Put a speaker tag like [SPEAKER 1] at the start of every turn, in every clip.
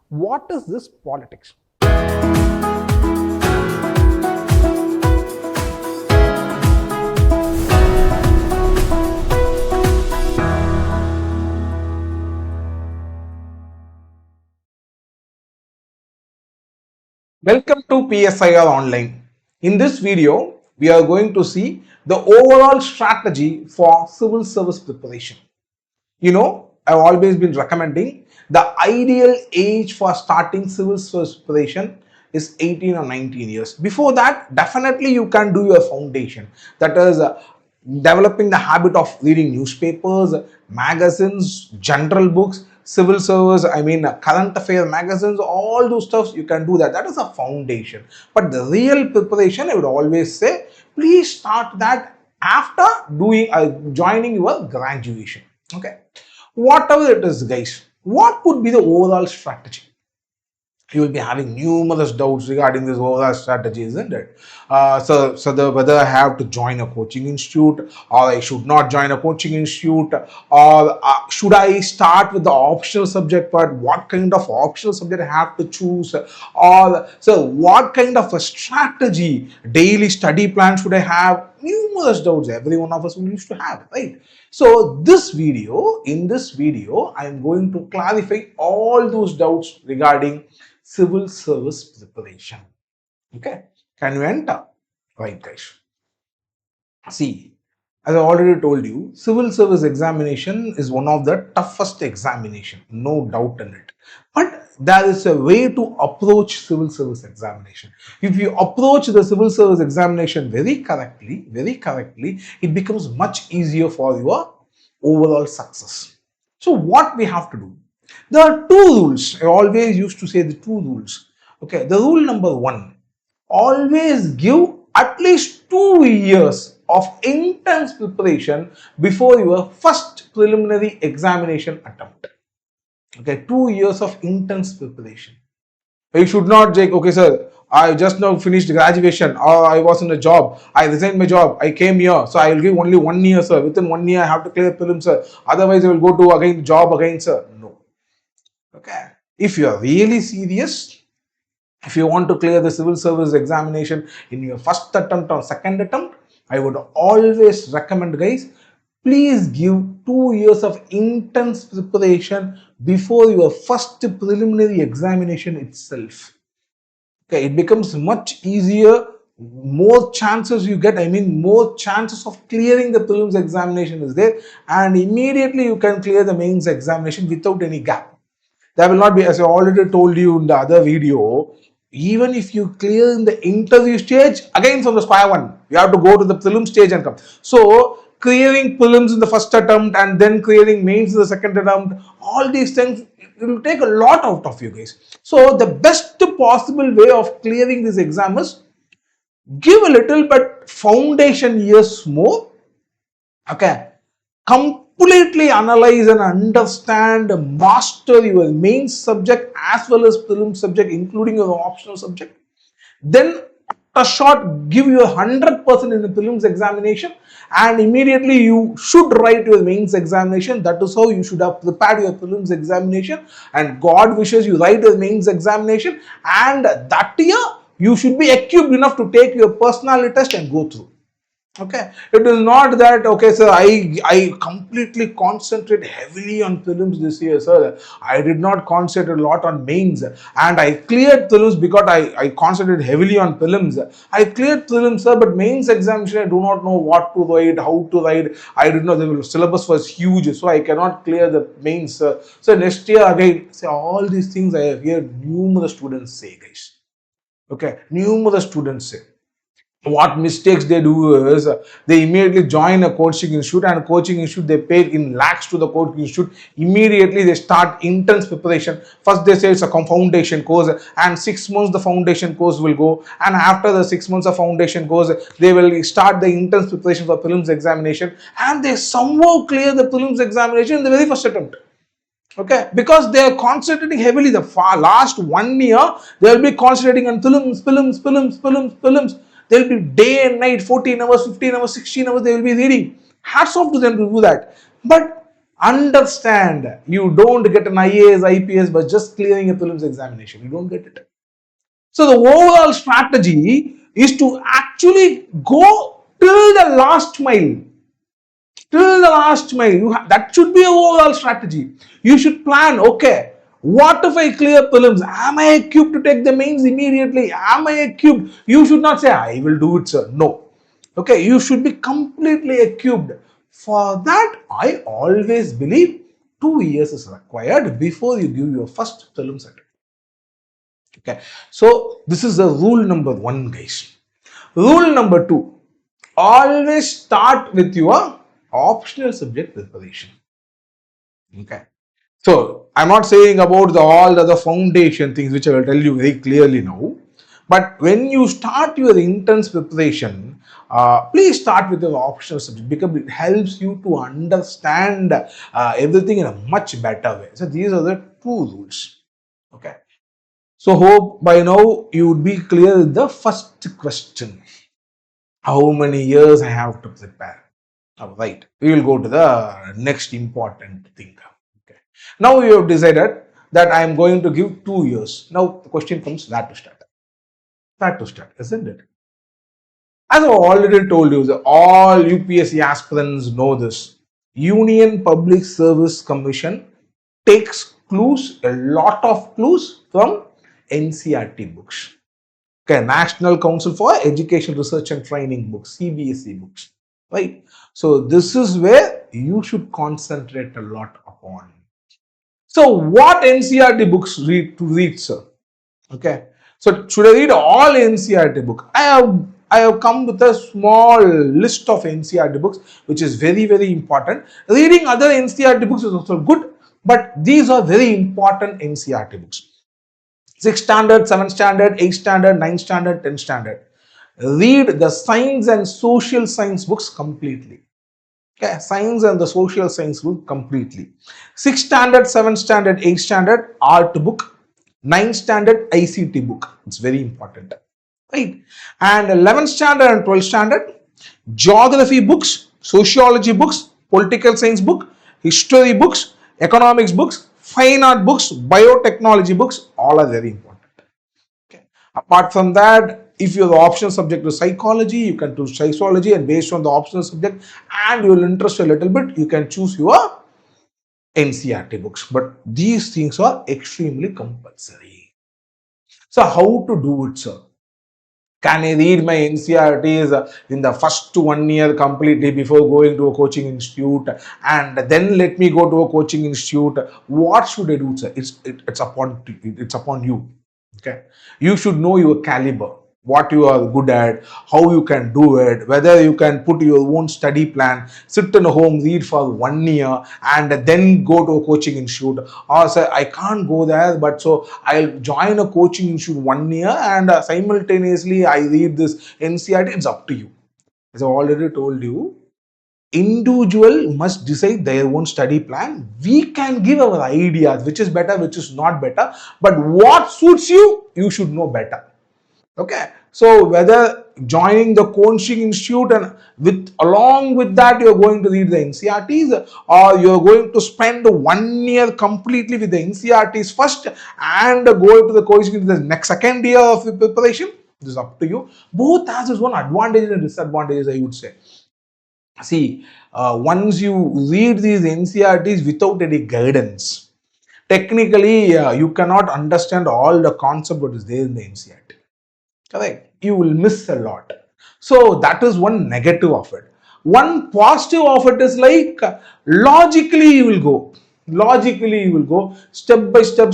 [SPEAKER 1] What is this politics? Welcome to PSIR Online. In this video, we are going to see the overall strategy for civil service preparation. You know, I've always been recommending the ideal age for starting civil service preparation is 18 or 19 years. Before that, definitely you can do your foundation. That is developing the habit of reading newspapers, magazines, general books, civil service, current affair magazines, all those stuffs you can do that. That is a foundation. But the real preparation, I would always say, please start that after doing joining your graduation. Okay, whatever it is, guys, what could be the overall strategy? You will be having numerous doubts regarding this overall strategy, isn't it? Whether I have to join a coaching institute or I should not join a coaching institute, or should I start with the optional subject part? What kind of optional subject I have to choose? Or so what kind of a strategy, daily study plan should I have? Numerous doubts every one of us will used to have, right? So in this video, I am going to clarify all those doubts regarding civil service preparation. Okay, can you enter? Right, guys. See, as I already told you, civil service examination is one of the toughest examination, no doubt in it. But there is a way to approach civil service examination. If you approach the civil service examination very correctly, it becomes much easier for your overall success. So what we have to do? There are two rules. I always used to say the two rules. Okay, the rule number one, always give at least 2 years of intense preparation before your first preliminary examination attempt. Okay, 2 years of intense preparation. You should not say, okay, sir, I just now finished graduation, or I was in a job, I resigned my job, I came here, so I will give only 1 year, sir. Within 1 year, I have to clear prelims, sir. Otherwise, I will go to again job again, sir. No. Okay. If you are really serious, if you want to clear the civil service examination in your first attempt or second attempt, I would always recommend, guys, please give 2 years of intense preparation before your first preliminary examination itself. Okay, it becomes much easier, more chances you get, more chances of clearing the prelims examination is there, and immediately you can clear the mains examination without any gap. There will not be, as I already told you in the other video, even if you clear in the interview stage, again from the square one, you have to go to the prelim stage and come. So, clearing prelims in the first attempt and then clearing mains in the second attempt, all these things, it will take a lot out of you guys. So, the best possible way of clearing this exam is give a little bit foundation years more. Okay. Completely analyze and understand, master your main subject as well as prelim subject, including your optional subject. Then a shot, give you 100% in the prelims examination, and immediately you should write your mains examination. That is how you should have prepared your prelims examination, and God wishes you write your mains examination, and that year you should be equipped enough to take your personality test and go through. Okay, it is not that, okay, sir, I completely concentrate heavily on prelims this year, sir. I did not concentrate a lot on mains, and I cleared prelims because I concentrated heavily on prelims. I cleared prelims, sir, but mains examination, I do not know what to write, how to write. I did not, the syllabus was huge, so I cannot clear the mains, sir. So next year again, say all these things I have heard numerous students say, guys. Okay, numerous students say. What mistakes they do is they immediately join a coaching institute, and coaching institute they pay in lakhs to the coaching institute. Immediately they start intense preparation. First they say it's a foundation course, and 6 months the foundation course will go, and after the 6 months of foundation course they will start the intense preparation for prelims examination, and they somehow clear the prelims examination in the very first attempt. Okay, because they are concentrating heavily. The last 1 year they will be concentrating on prelims. They will be day and night, 14 hours, 15 hours, 16 hours, they will be reading. Hats off to them to do that. But Understand, you don't get an IAS, IPS by just clearing a prelims examination. You don't get it. So the overall strategy is to actually go till the last mile. Till the last mile. That should be a overall strategy. You should plan, okay, what if I clear prelims? Am I equipped to take the mains immediately? Am I equipped? You should not say, I will do it, sir. No. Okay, you should be completely equipped. For that, I always believe 2 years is required before you give your first prelims attempt. Okay, so this is the rule number 1, guys. Rule number 2, always start with your optional subject preparation. Okay, so I'm not saying about all the other foundation things which I will tell you very clearly now. But when you start your intense preparation, please start with your optional subject because it helps you to understand everything in a much better way. So these are the 2 rules. Okay. So hope by now you would be clear with the first question. How many years I have to prepare? All right. We will go to the next important thing. Okay. Now you have decided that I am going to give 2 years. Now the question comes, where to start? Where to start, isn't it? As I already told you, all UPSC aspirants know this. Union Public Service Commission takes clues, a lot of clues from NCERT books. Okay, National Council for Education Research and Training books, CBSE books, right? So this is where you should concentrate a lot upon. So what NCERT books to read, sir? Okay, so should I read all NCERT book? I have come with a small list of NCERT books, which is very, very important. Reading other NCERT books is also good, but these are very important NCERT books. 6th standard, 7th standard, 8th standard, 9th standard, 10th standard. Read the science and social science books completely. Okay, science and the social science book completely. 6th standard, 7th standard, 8th standard, art book. 9th standard, ICT book. It's very important. Right? And 11th standard and 12th standard, geography books, sociology books, political science book, history books, economics books, fine art books, biotechnology books, all are very important. Okay. Apart from that, if your optional subject is psychology, you can choose psychology, and based on the optional subject and your interest a little bit, you can choose your NCERT books. But these things are extremely compulsory. So how to do it, sir? Can I read my NCERTs in the first 1 year completely before going to a coaching institute, and then let me go to a coaching institute? What should I do, sir? It's upon you. Okay, you should know your caliber, what you are good at, how you can do it, whether you can put your own study plan, sit in a home, read for 1 year, and then go to a coaching institute. Or say, I can't go there, but so I'll join a coaching institute 1 year and simultaneously I read this NCERT. It's up to you. As I already told you, individual must decide their own study plan. We can give our ideas, which is better, which is not better, but what suits you, you should know better. Okay, so whether joining the coaching institute and along with that you're going to read the NCERTs, or you're going to spend 1 year completely with the NCERTs first and go to the coaching in the next 2nd year of the preparation, this is up to you. Both has its own advantages and disadvantages, I would say. See, once you read these NCERTs without any guidance, technically you cannot understand all the concept that is there in the NCERT. Correct? You will miss a lot. So that is one negative of it. One positive of it is like logically you will go. Logically you will go step by step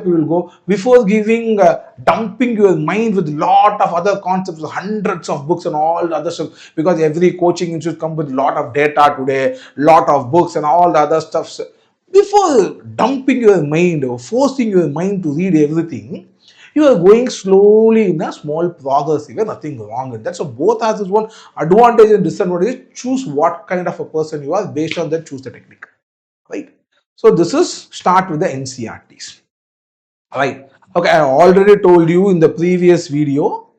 [SPEAKER 1] you will go before giving dumping your mind with lot of other concepts, hundreds of books and all the other stuff, because every coaching institute comes with lot of data today, lot of books and all the other stuff. Before dumping your mind or forcing your mind to read everything, you are going slowly in a small progress. Even nothing wrong with that. So both has its one advantage and disadvantage. Choose what kind of a person you are, based on that choose the technique. Right? So this is start with the NCERTs. Right. Okay, I already told you in the previous video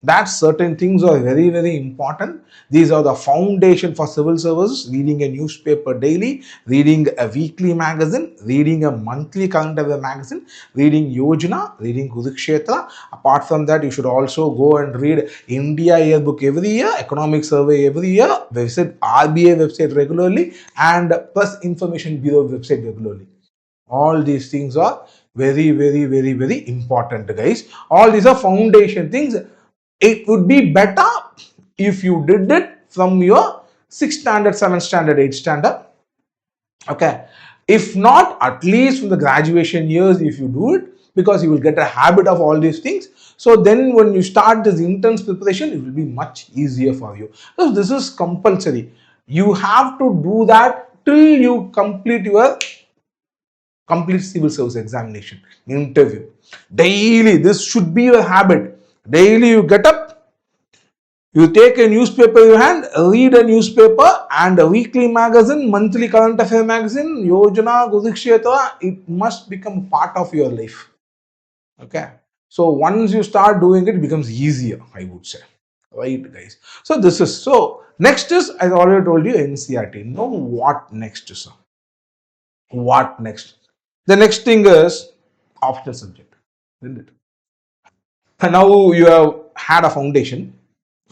[SPEAKER 1] that certain things are very, very important. These are the foundation for civil service: reading a newspaper daily, reading a weekly magazine, reading a monthly current affair magazine, reading Yojana, reading Kurukshetra. Apart from that, you should also go and read India Yearbook every year, Economic Survey every year, visit RBI website regularly, and Press Information Bureau website regularly. All these things are very, very, very, very important, guys. All these are foundation things. It would be better if you did it from your 6th standard, 7th standard, 8th standard. Okay. If not, at least from the graduation years, if you do it, because you will get a habit of all these things. So then when you start this intense preparation, it will be much easier for you. So this is compulsory. You have to do that till you complete your complete civil service examination, interview. Daily, this should be your habit. Daily you get up, you take a newspaper in your hand, read a newspaper and a weekly magazine, monthly current affair magazine, Yojana, Kurukshetra, it must become part of your life. Okay. So once you start doing it, it becomes easier, I would say. Right, guys. So this is, so next is, as I already told you, NCERT. Now what next, sir? What next? The next thing is optional subject, isn't it? And now you have had a foundation.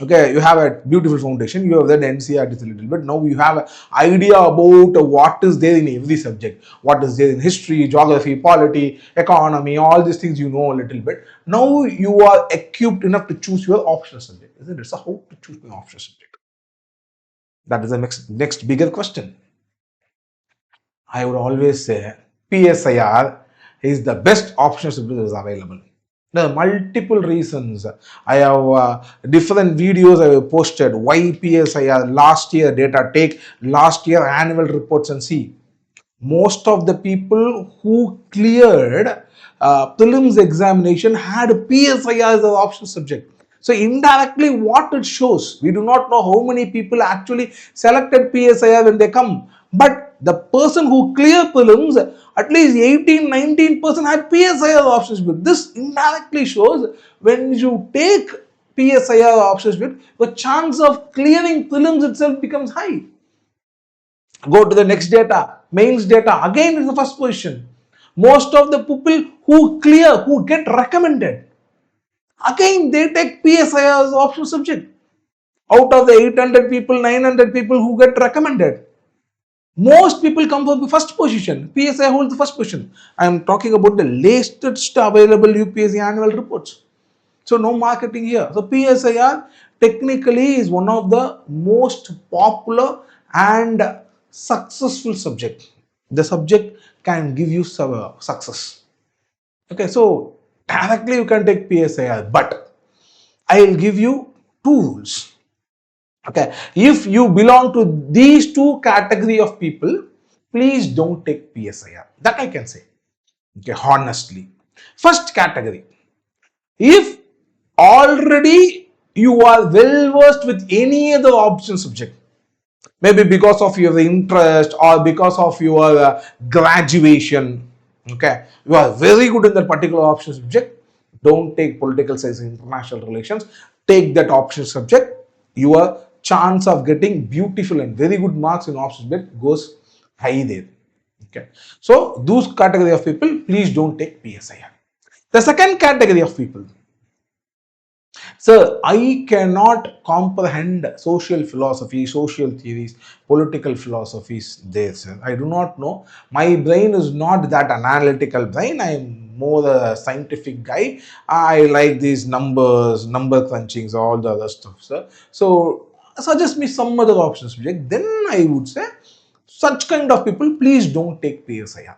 [SPEAKER 1] Okay, you have a beautiful foundation. You have read NCERT a little bit. Now you have an idea about what is there in every subject. What is there in history, geography, polity, economy, all these things you know a little bit. Now you are equipped enough to choose your optional subject, isn't it? So how to choose my optional subject? That is the next bigger question. I would always say PSIR is the best option that is available. There are multiple reasons. I have different videos I have posted. Why PSIR? Last year data, take last year annual reports and see. Most of the people who cleared prelims examination had PSIR as an optional subject. So indirectly what it shows, we do not know how many people actually selected PSIR when they come. But the person who cleared prelims, at least 18-19% had PSIR options. But this indirectly shows when you take PSIR options, the chance of clearing prelims itself becomes high. Go to the next data, mains data, again is the first position. Most of the people who clear, who get recommended, again they take PSIR as optional subject. Out of the 800 people, 900 people who get recommended, most people come for the first position. PSIR holds the first position. I am talking about the latest available UPSC annual reports. So no marketing here. So PSIR technically is one of the most popular and successful subject. The subject can give you success. Okay, so directly you can take PSIR, but I will give you two rules. Okay, if you belong to these two category of people, please don't take PSIR. That I can say. Okay, honestly. First category. If already you are well versed with any other option subject, maybe because of your interest or because of your graduation, okay, you are very good in that particular option subject, don't take political science and international relations, take that option subject. Your chance of getting beautiful and very good marks in option subject goes high there. Okay, so those category of people, please don't take PSIR. The second category of people, sir, I cannot comprehend social philosophy, social theories, political philosophies there, sir. I do not know. My brain is not that analytical brain. I am more a scientific guy. I like these numbers, number crunchings, all the other stuff, sir. So suggest me some other options, subject. Then I would say such kind of people, please don't take PSIR.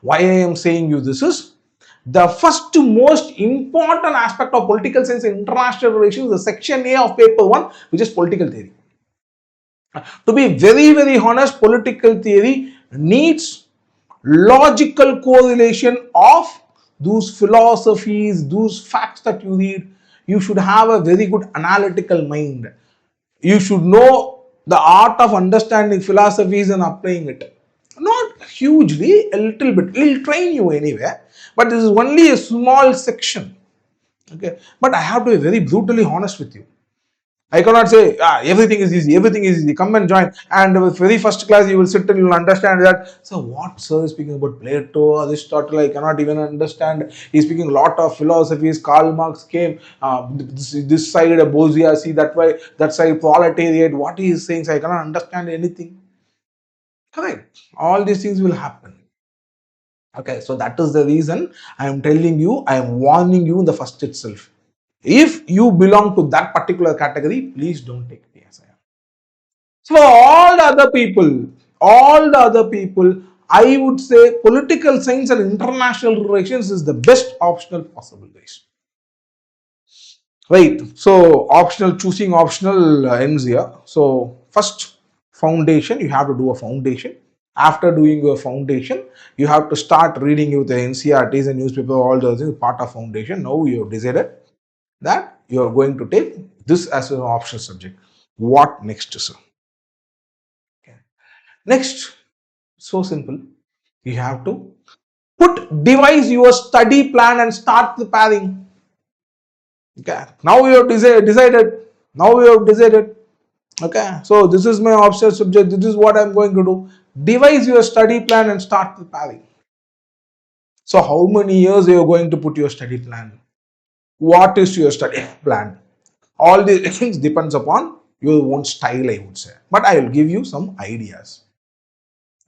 [SPEAKER 1] Why I am saying you this is, the first most important aspect of political science and international relations, the section A of paper 1, which is political theory. To be very, very honest, political theory needs logical correlation of those philosophies, those facts that you read. You should have a very good analytical mind. You should know the art of understanding philosophies and applying it. Not hugely, a little bit. It will train you anyway, but this is only a small section. Okay, but I have to be very brutally honest with you. I cannot say everything is easy, everything is easy. Come and join. And with very first class, you will sit and you will understand that. So, what sir is speaking about Plato, Aristotle? I cannot even understand. He's speaking a lot of philosophies. Karl Marx came. This side a bourgeoisie, that way, that side proletariat. What he is saying, so I cannot understand anything. Correct. All these things will happen. Okay, so that is the reason I am telling you, I am warning you in the first itself. If you belong to that particular category, please don't take PSIR. So all the other people, I would say political science and international relations is the best optional possible, guys. Right. So optional, choosing optional ends here. So first foundation, you have to do a foundation. After doing your foundation, you have to start reading with the NCRTs and newspaper, all those things, part of foundation. Now you have decided that you are going to take this as an optional subject. What next, sir? Okay. Next, so simple. You have to devise your study plan and start preparing. Okay. Now you have decided. Now you have decided. Okay. So this is my optional subject. This is what I'm going to do. Devise your study plan and start preparing. So how many years are you going to put your study plan? What is your study plan? All these things depends upon your own style, I would say. But I will give you some ideas.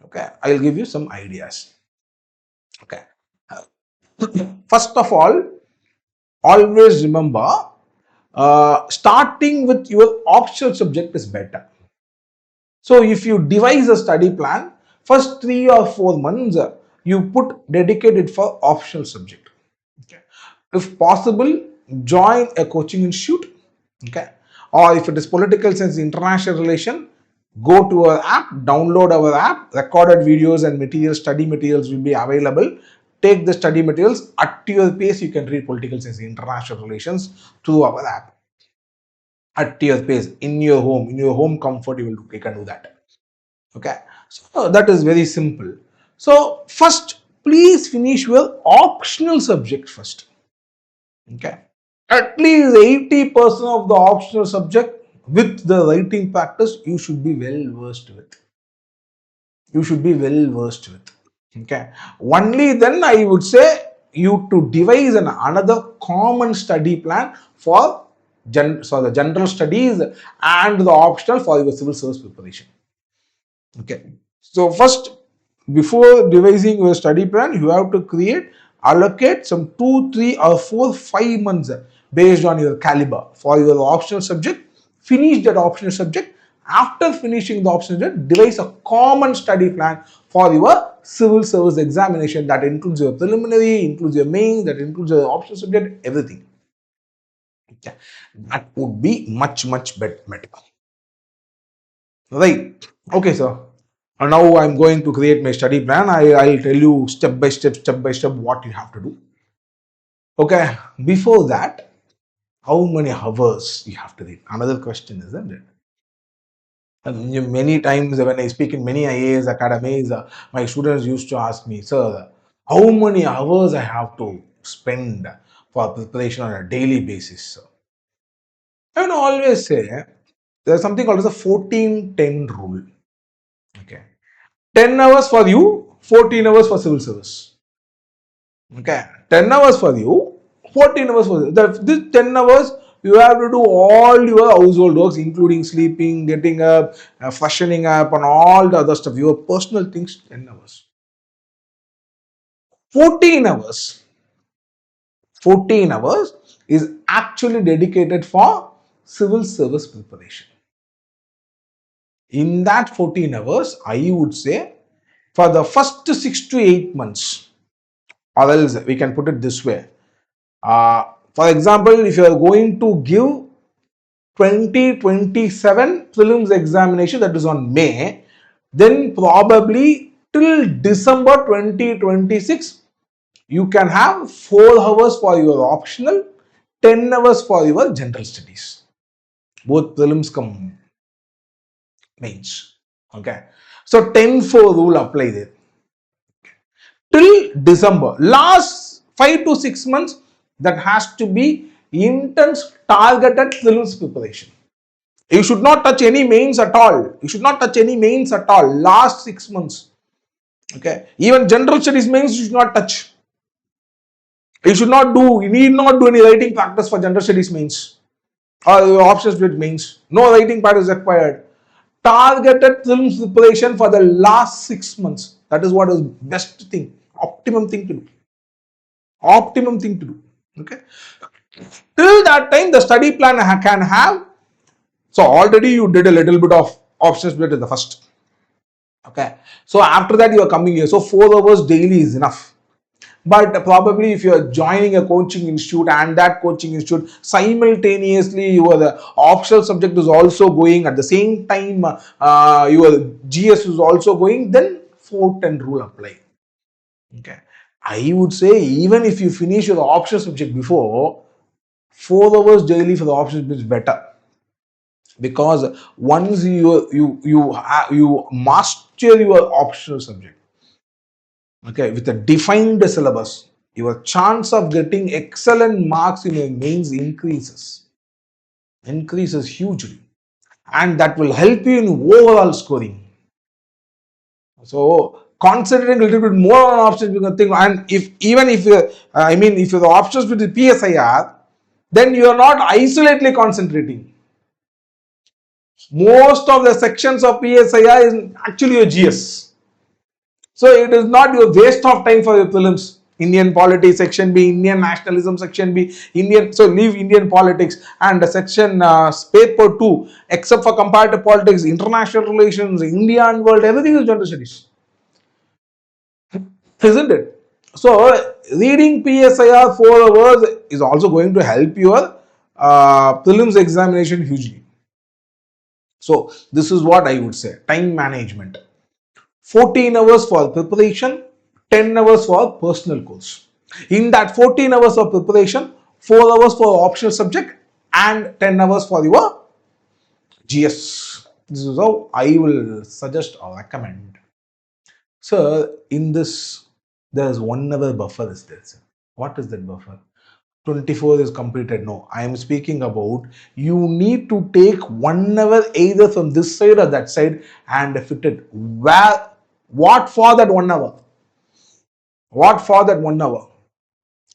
[SPEAKER 1] Okay. I will give you some ideas. Okay. First of all, always remember starting with your optional subject is better. So if you devise a study plan, first 3 or 4 months you put dedicated for optional subject. Okay. If possible, join a coaching institute. Okay. Or if it is political science, international relation, go to our app, download our app, recorded videos and materials, study materials will be available. Take the study materials at your pace. You can read political science, international relations through our app at your pace, in your home comfort. You can do that. Okay, so that is very simple. So first, please finish your optional subject first. Okay, at least 80% of the optional subject with the writing practice you should be well versed with. Okay, only then I would say you to devise another common study plan for the general studies and the optional for your civil service preparation. Okay, so first, before devising your study plan, you have to allocate some 2, 3 or 4, 5 months based on your caliber for your optional subject. Finish that optional subject. After finishing the optional subject, devise a common study plan for your civil service examination that includes your preliminary, includes your main, that includes your optional subject, everything. Okay. That would be much better. Right. Okay, sir. And now I'm going to create my study plan. I'll tell you step by step what you have to do. Okay. Before that, how many hours you have to read? Another question, isn't it? And many times when I speak in many IAS academies, my students used to ask me, sir, how many hours I have to spend for preparation on a daily basis, sir? I will always say there's something called as a 14-10 rule. Okay. 10 hours for you, 14 hours for civil service. Okay. 10 hours for you, 14 hours for you. This 10 hours, you have to do all your household works, including sleeping, getting up, freshening up, and all the other stuff. Your personal things, 10 hours. 14 hours. 14 hours is actually dedicated for civil service preparation. In that 14 hours, I would say for the first 6 to 8 months, or else we can put it this way. For example, if you are going to give 2027 prelims examination, that is on May, then probably till December 2026, you can have 4 hours for your optional, 10 hours for your general studies. Both prelims come mains. Okay. So 10-4 rule apply there. Till December, last 5 to 6 months, that has to be intense targeted prelims preparation. You should not touch any mains at all. You should not touch any mains at all. Last 6 months. Okay. Even general studies mains you should not touch. You need not do any writing practice for general studies mains or options with mains. No writing practice required. Targeted prelims preparation for the last 6 months. That is what is best thing, optimum thing to do. Optimum thing to do. Okay. Till that time, the study plan can have. So already you did a little bit of options split in the first. Okay. So after that you are coming here. So 4 hours daily is enough. But probably if you are joining a coaching institute and that coaching institute simultaneously your optional subject is also going at the same time your GS is also going, then 410 rule apply. Okay. I would say even if you finish your optional subject before, 4 hours daily for the options is better, because once you master your optional subject, okay, with a defined syllabus, your chance of getting excellent marks in your mains increases hugely, and that will help you in overall scoring. So concentrating a little bit more on options, you can think, and if you're the options with the PSIR, then you are not isolatedly concentrating. Most of the sections of PSIR is actually your GS. So it is not your waste of time for your prelims. Indian politics section B, Indian nationalism section B, so leave Indian politics, and the section paper 2, except for comparative politics, international relations, India and world, everything is general studies. Isn't it? So reading PSIR 4 hours is also going to help your prelims examination hugely. So this is what I would say. Time management. 14 hours for preparation, 10 hours for personal course. In that 14 hours of preparation, 4 hours for optional subject and 10 hours for your GS. This is how I will suggest or recommend. So in this, there is 1 hour buffer is there. What is that buffer? 24 is completed. No, I am speaking about you need to take 1 hour either from this side or that side and fit it. What for that 1 hour? What for that 1 hour?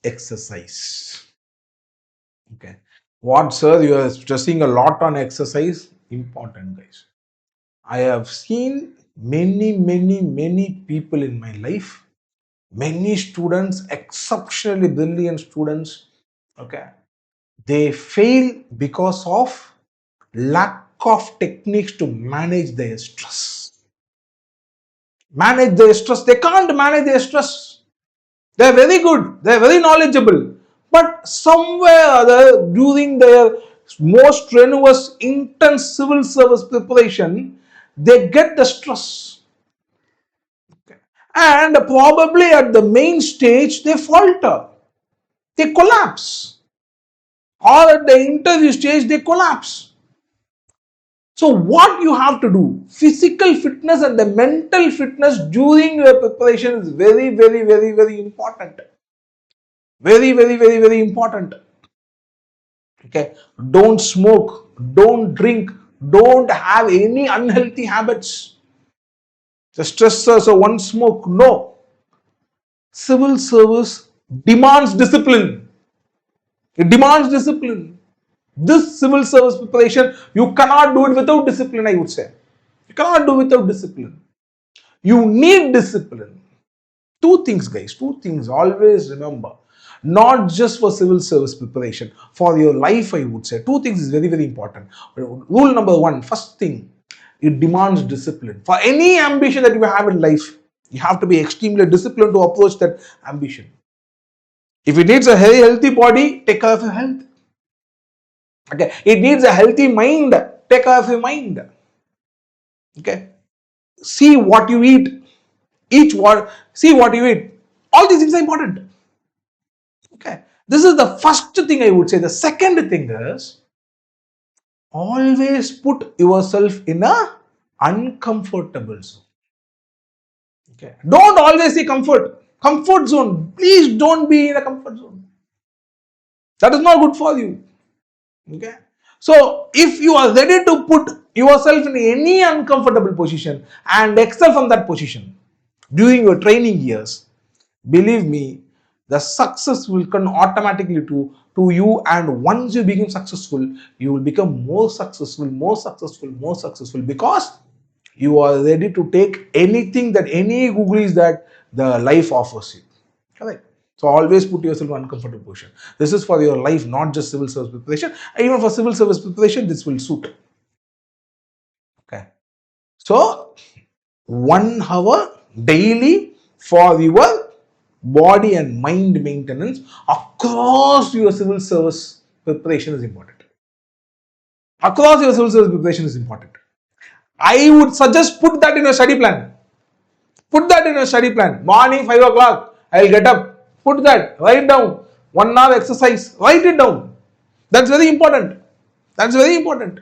[SPEAKER 1] Exercise. Okay. What, sir? You are stressing a lot on exercise. Important, guys. I have seen many people in my life, many students, exceptionally brilliant students. Okay. They fail because of lack of techniques to manage their stress. Manage their stress. They can't manage their stress. They're very good. They're very knowledgeable. But somewhere or other, during their most strenuous, intense civil service preparation, they get the stress. Okay. And probably at the main stage, they falter. They collapse. Or at the interview stage, they collapse. So what you have to do, physical fitness and the mental fitness during your preparation is very important. Very important. Okay. Don't smoke, don't drink, don't have any unhealthy habits. The stressors of one smoke, no. Civil service demands discipline. It demands discipline. This civil service preparation, you cannot do it without discipline, I would say. You cannot do it without discipline. You need discipline. 2 things, guys. 2 things. Always remember. Not just for civil service preparation. For your life, I would say. 2 things is very important. Rule number 1, first thing, it demands discipline. For any ambition that you have in life, you have to be extremely disciplined to approach that ambition. If it needs a very healthy body, take care of your health. Okay, it needs a healthy mind. Take care of your mind. Okay, see what you eat. See what you eat. All these things are important. Okay, this is the first thing I would say. The second thing is always put yourself in a uncomfortable zone. Okay, don't always say comfort zone. Please don't be in a comfort zone. That is not good for you. Okay. So if you are ready to put yourself in any uncomfortable position and excel from that position during your training years, believe me, the success will come automatically to you, and once you become successful, you will become more successful, more successful, more successful, because you are ready to take anything that any googly that the life offers you. Correct. So always put yourself in an uncomfortable position. This is for your life, not just civil service preparation. Even for civil service preparation, this will suit. Okay. So 1 hour daily for your body and mind maintenance across your civil service preparation is important. Across your civil service preparation is important. I would suggest put that in your study plan. Put that in your study plan. Morning 5 o'clock, I'll get up. Put that. Write down. 1 hour exercise. Write it down. That's very important. That's very important.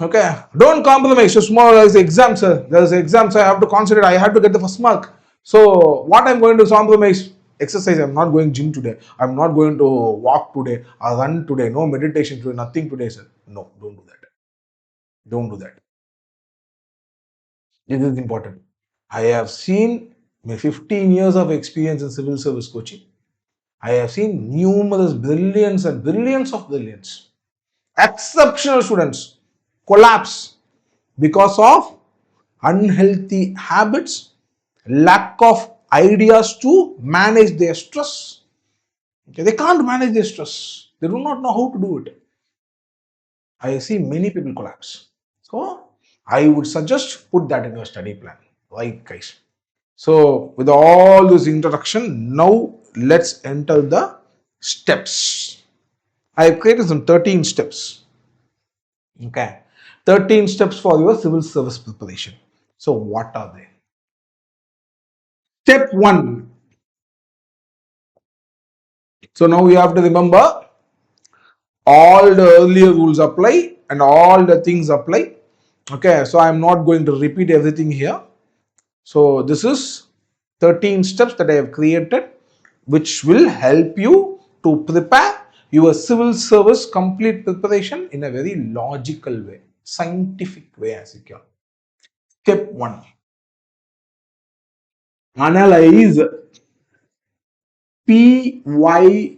[SPEAKER 1] Okay. Don't compromise. So tomorrow there is exam, sir. There is exam, so I have to concentrate. I have to get the first mark. So what I'm going to compromise? Exercise. I'm not going gym today. I'm not going to walk today or run today. No meditation today. Nothing today, sir. No, don't do that. Don't do that. This is important. I have seen my 15 years of experience in civil service coaching. I have seen numerous brilliance and brilliance of brilliance, exceptional students collapse because of unhealthy habits, lack of ideas to manage their stress. Okay, they can't manage their stress. They do not know how to do it. I see many people collapse. So I would suggest put that in your study plan. Right, guys. So with all this introduction, now let's enter the steps. I have created some 13 steps. Okay. 13 steps for your civil service preparation. So what are they? Step 1. So now you have to remember all the earlier rules apply and all the things apply. Okay. So I'm not going to repeat everything here. So this is 13 steps that I have created, which will help you to prepare your civil service complete preparation in a very logical way, scientific way as you can. Step 1. Analyze PYQS.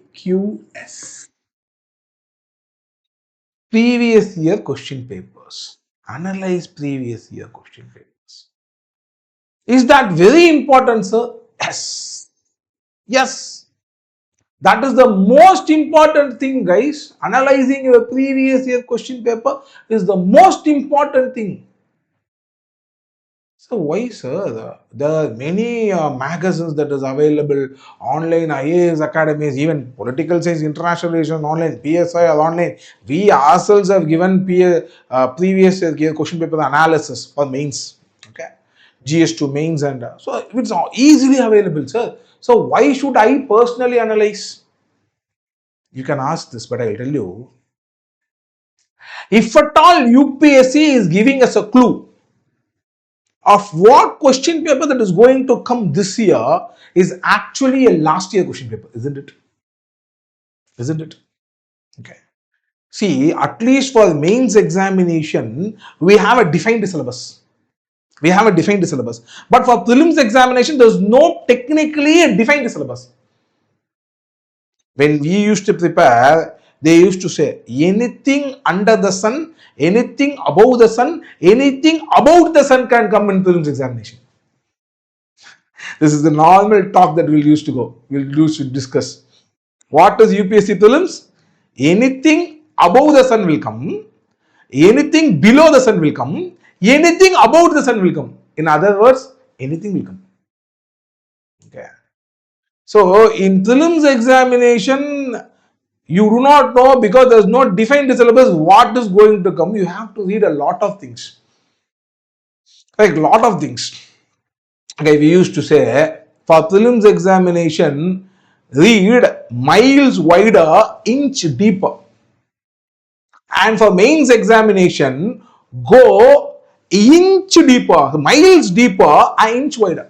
[SPEAKER 1] Previous year question papers. Analyze previous year question papers. Is that very important, sir? Yes. Yes. That is the most important thing, guys. Analyzing your previous year question paper is the most important thing. So why, sir? There are many magazines that is available online, IAS academies, even political science, international relations online, PSIR online. We ourselves have given previous year question paper analysis for mains. Okay, GS2 mains, and so it's easily available, sir. So why should I personally analyze? You can ask this, but I will tell you. If at all UPSC is giving us a clue of what question paper that is going to come this year is actually a last year question paper, isn't it? Isn't it? Okay. See, at least for mains examination, we have a defined syllabus. We have a defined syllabus. But for prelims examination, there's no technically a defined syllabus. When we used to prepare, they used to say anything under the sun, anything above the sun, anything about the sun can come in prelims examination. This is the normal talk that we'll use to go. We'll use to discuss. What is UPSC prelims? Anything above the sun will come, anything below the sun will come, anything about the sun will come. In other words, anything will come. Okay. So in prelims examination, you do not know, because there is no defined syllabus, what is going to come. You have to read a lot of things. Like lot of things. Okay, we used to say for prelims examination, read miles wider, inch deeper. And for mains examination, go inch deeper, miles deeper, an inch wider.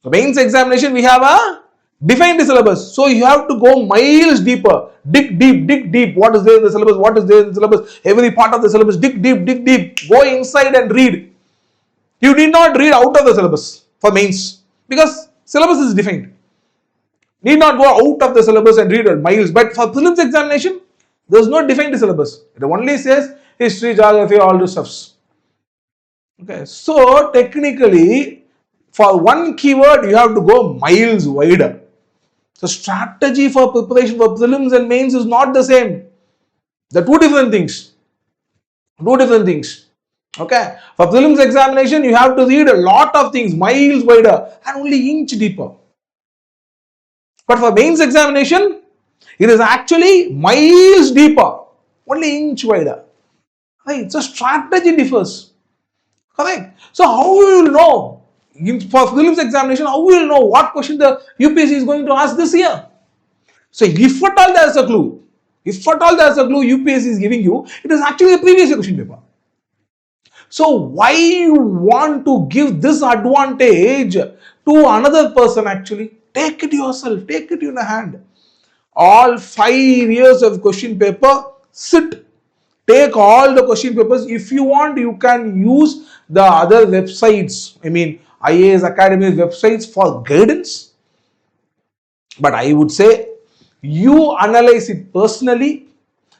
[SPEAKER 1] For mains examination, we have a Define the syllabus. So you have to go miles deeper. Dig deep, dig deep. What is there in the syllabus? What is there in the syllabus? Every part of the syllabus. Dig deep, dig deep. Go inside and read. You need not read out of the syllabus for mains because syllabus is defined. Need not go out of the syllabus and read miles. But for prelims examination, there is no defined syllabus. It only says history, geography, all those stuffs. Okay, so technically, for one keyword, you have to go miles wider. So strategy for preparation for prelims and mains is not the same. They're two different things. Two different things. Okay. For prelims examination, you have to read a lot of things, miles wider and only inch deeper. But for mains examination, it is actually miles deeper, only inch wider. Right? So strategy differs. Correct. So how will you know for prelims examination? How will you know what question the UPSC is going to ask this year? So if at all there is a clue, UPSC is giving you, it is actually a previous year question paper. So why you want to give this advantage to another person actually? Take it yourself, take it in a hand. All 5 years of question paper, sit, take all the question papers. If you want, you can use the other websites, IAS Academy websites for guidance. But I would say you analyze it personally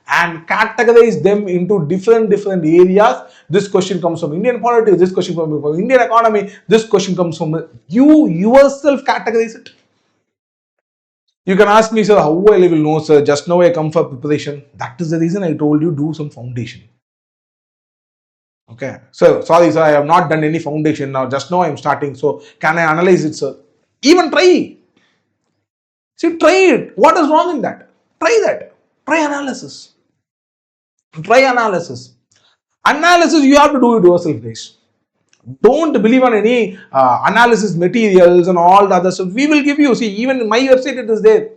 [SPEAKER 1] and categorize them into different areas. This question comes from Indian politics, this question comes from Indian economy, this question comes from you yourself categorize it. You can ask me, sir, how well I will know, sir? Just now I come for preparation. That is the reason I told you do some foundation. Okay. So, sorry, sir, I have not done any foundation now. Just now I am starting. So, can I analyze it, sir? Even try. See, try it. What is wrong in that? Try that. Try analysis. Try analysis. Analysis, you have to do it yourself, guys. Don't believe on any analysis materials and all the other stuff. We will give you. See, even in my website, it is there.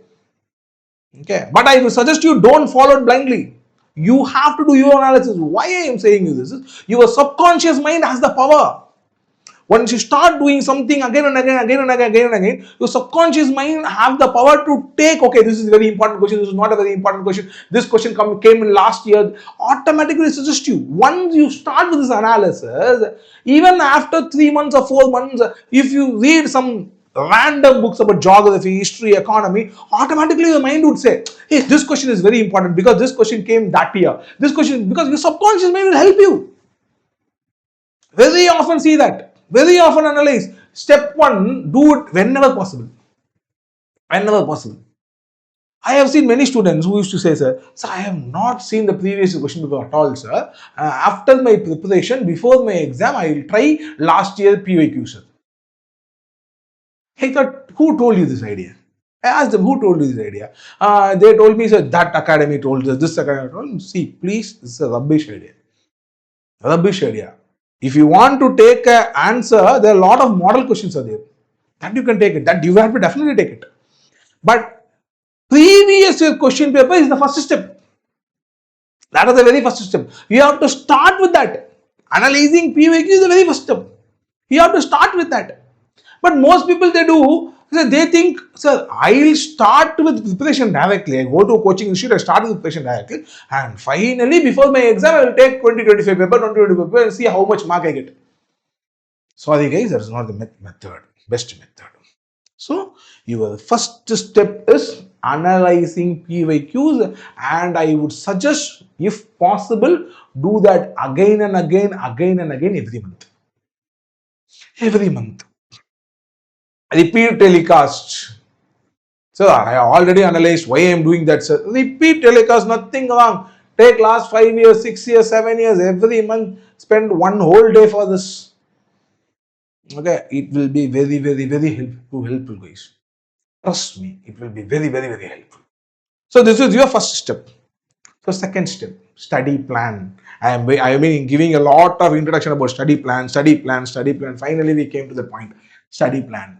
[SPEAKER 1] Okay. But I will suggest you don't follow it blindly. You have to do your analysis. Why I am saying you this is your subconscious mind has the power. Once you start doing something again and again, your subconscious mind have the power to take, okay, this is a very important question, this is not a very important question, this question came in last year, automatically suggest you. Once you start with this analysis, even after 3 months or 4 months, if you read some random books about geography, history, economy, automatically your mind would say, hey, this question is very important because this question came that year. This question, because your subconscious mind will help you. Very often see that. Very often analyze. Step 1, do it whenever possible. Whenever possible. I have seen many students who used to say, sir, I have not seen the previous question paper at all, sir. After my preparation, before my exam, I will try last year PYQ, sir. I thought, who told you this idea? I asked them, who told you this idea? They told me, sir, that academy told us, this academy told us. See, please, this is a rubbish idea. Rubbish idea. If you want to take an answer, there are a lot of model questions are there. That you can take it. That you have to definitely take it. But previous year question paper is the first step. That is the very first step. You have to start with that. Analyzing PYQ is the very first step. You have to start with that. But most people they think, sir, I'll start with preparation directly. I go to a coaching institute, I start with preparation directly, and finally, before my exam, I will take 20-25 paper, 20-25 paper, and see how much mark I get. Sorry, guys, that is not the best method. So, your first step is analyzing PYQs, and I would suggest, if possible, do that again and again every month. Every month. Repeat telecast. So I already analyzed why I am doing that, sir. Repeat telecast, nothing wrong. Take last 5 years, 6 years, 7 years, every month, spend one whole day for this. Okay, it will be very helpful, guys. Trust me, it will be very helpful. So this is your first step. So second step, study plan. I have been giving a lot of introduction about study plan. Finally, we came to the point. Study plan.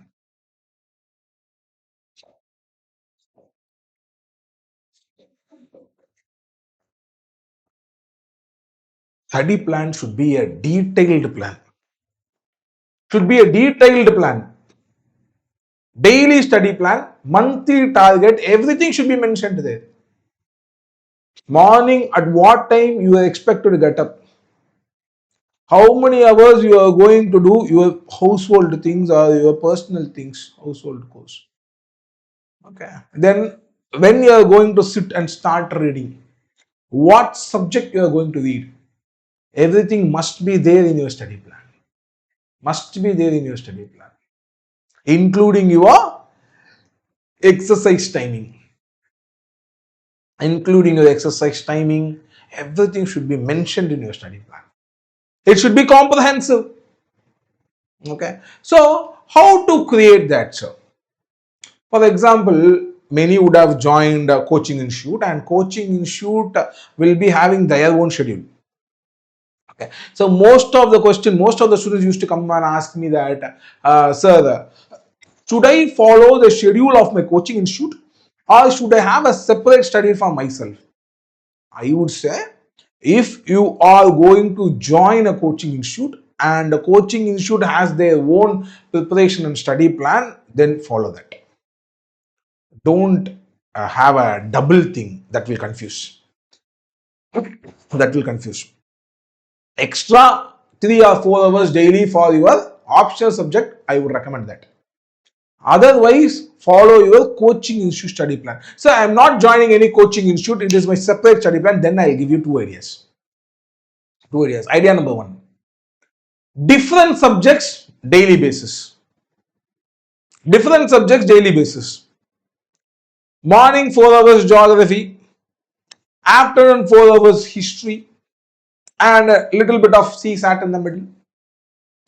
[SPEAKER 1] Study plan should be a detailed plan. Daily study plan, monthly target, everything should be mentioned there. Morning, at what time you are expected to get up, how many hours you are going to do your household things or your personal things, household chores. Okay. Then when you are going to sit and start reading, what subject you are going to read, everything must be there in your study plan. Must be there in your study plan, including your exercise timing. Including your exercise timing, everything should be mentioned in your study plan. It should be comprehensive. Okay. So, how to create that, sir? For example, many would have joined a coaching institute, and coaching institute will be having their own schedule. Okay. So most of the students used to come and ask me that, sir, should I follow the schedule of my coaching institute or should I have a separate study for myself? I would say, if you are going to join a coaching institute and the coaching institute has their own preparation and study plan, then follow that. Don't have a double thing that will confuse. That will confuse. Extra 3 or 4 hours daily for your optional subject, I would recommend that. Otherwise, follow your coaching institute study plan. So, I am not joining any coaching institute, it is my separate study plan. Then I will give you 2 ideas. 2 ideas. Idea number 1. Different subjects, daily basis. Different subjects, daily basis. Morning 4 hours geography, afternoon 4 hours history, and a little bit of CSAT in the middle.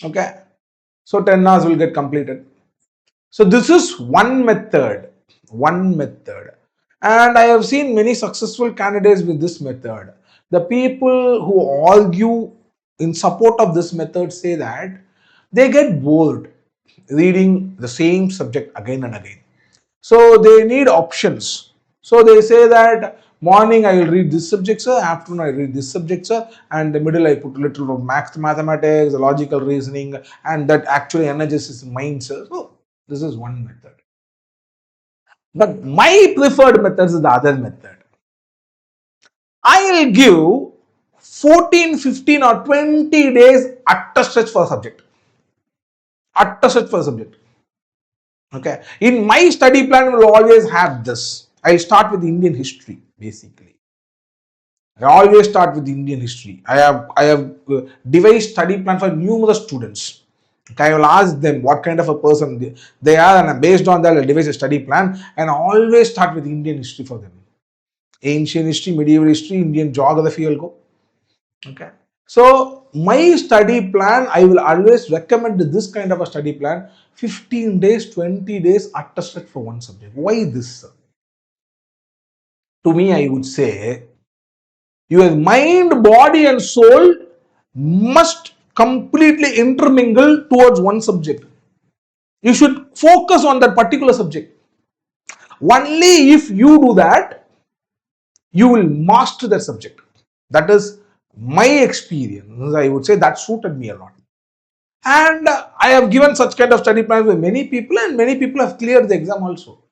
[SPEAKER 1] Okay. So 10 hours will get completed. So this is one method. And I have seen many successful candidates with this method. The people who argue in support of this method say that they get bored reading the same subject again and again. So they need options. So they say that morning I will read this subject, sir, afternoon I read this subject, sir, and the middle I put a little of mathematics, logical reasoning, and that actually energizes mind, sir. So this is one method. But my preferred method is the other method. I will give 14, 15 or 20 days at a stretch for a subject. At a stretch for a subject. Okay. In my study plan, we will always have this. I start with Indian history, basically. I always start with Indian history. I have devised study plan for numerous students. Okay, I will ask them what kind of a person they are, and based on that, I'll devise a study plan, and I always start with Indian history for them. Ancient history, medieval history, Indian geography, I'll go. Okay. So my study plan, I will always recommend this kind of a study plan, 15 days, 20 days at a stretch for one subject. Why this? To me, I would say, your mind, body and soul must completely intermingle towards one subject. You should focus on that particular subject. Only if you do that, you will master that subject. That is my experience. I would say that suited me a lot. And I have given such kind of study plans with many people, and many people have cleared the exam also.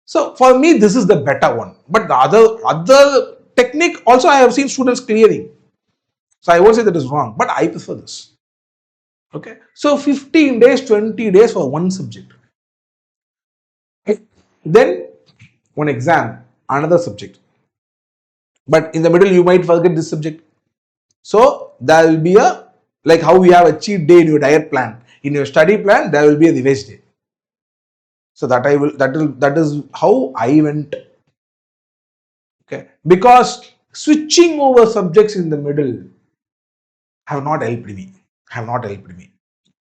[SPEAKER 1] So for me, this is the better one. But the other technique also I have seen students clearing. So I won't say that is wrong, but I prefer this. Okay. So 15 days, 20 days for one subject. Then one exam, another subject. But in the middle, you might forget this subject. So there will be a, like how you have a cheat day in your diet plan. In your study plan, there will be a revise day. So that is how I went. Okay. Because switching over subjects in the middle have not helped me.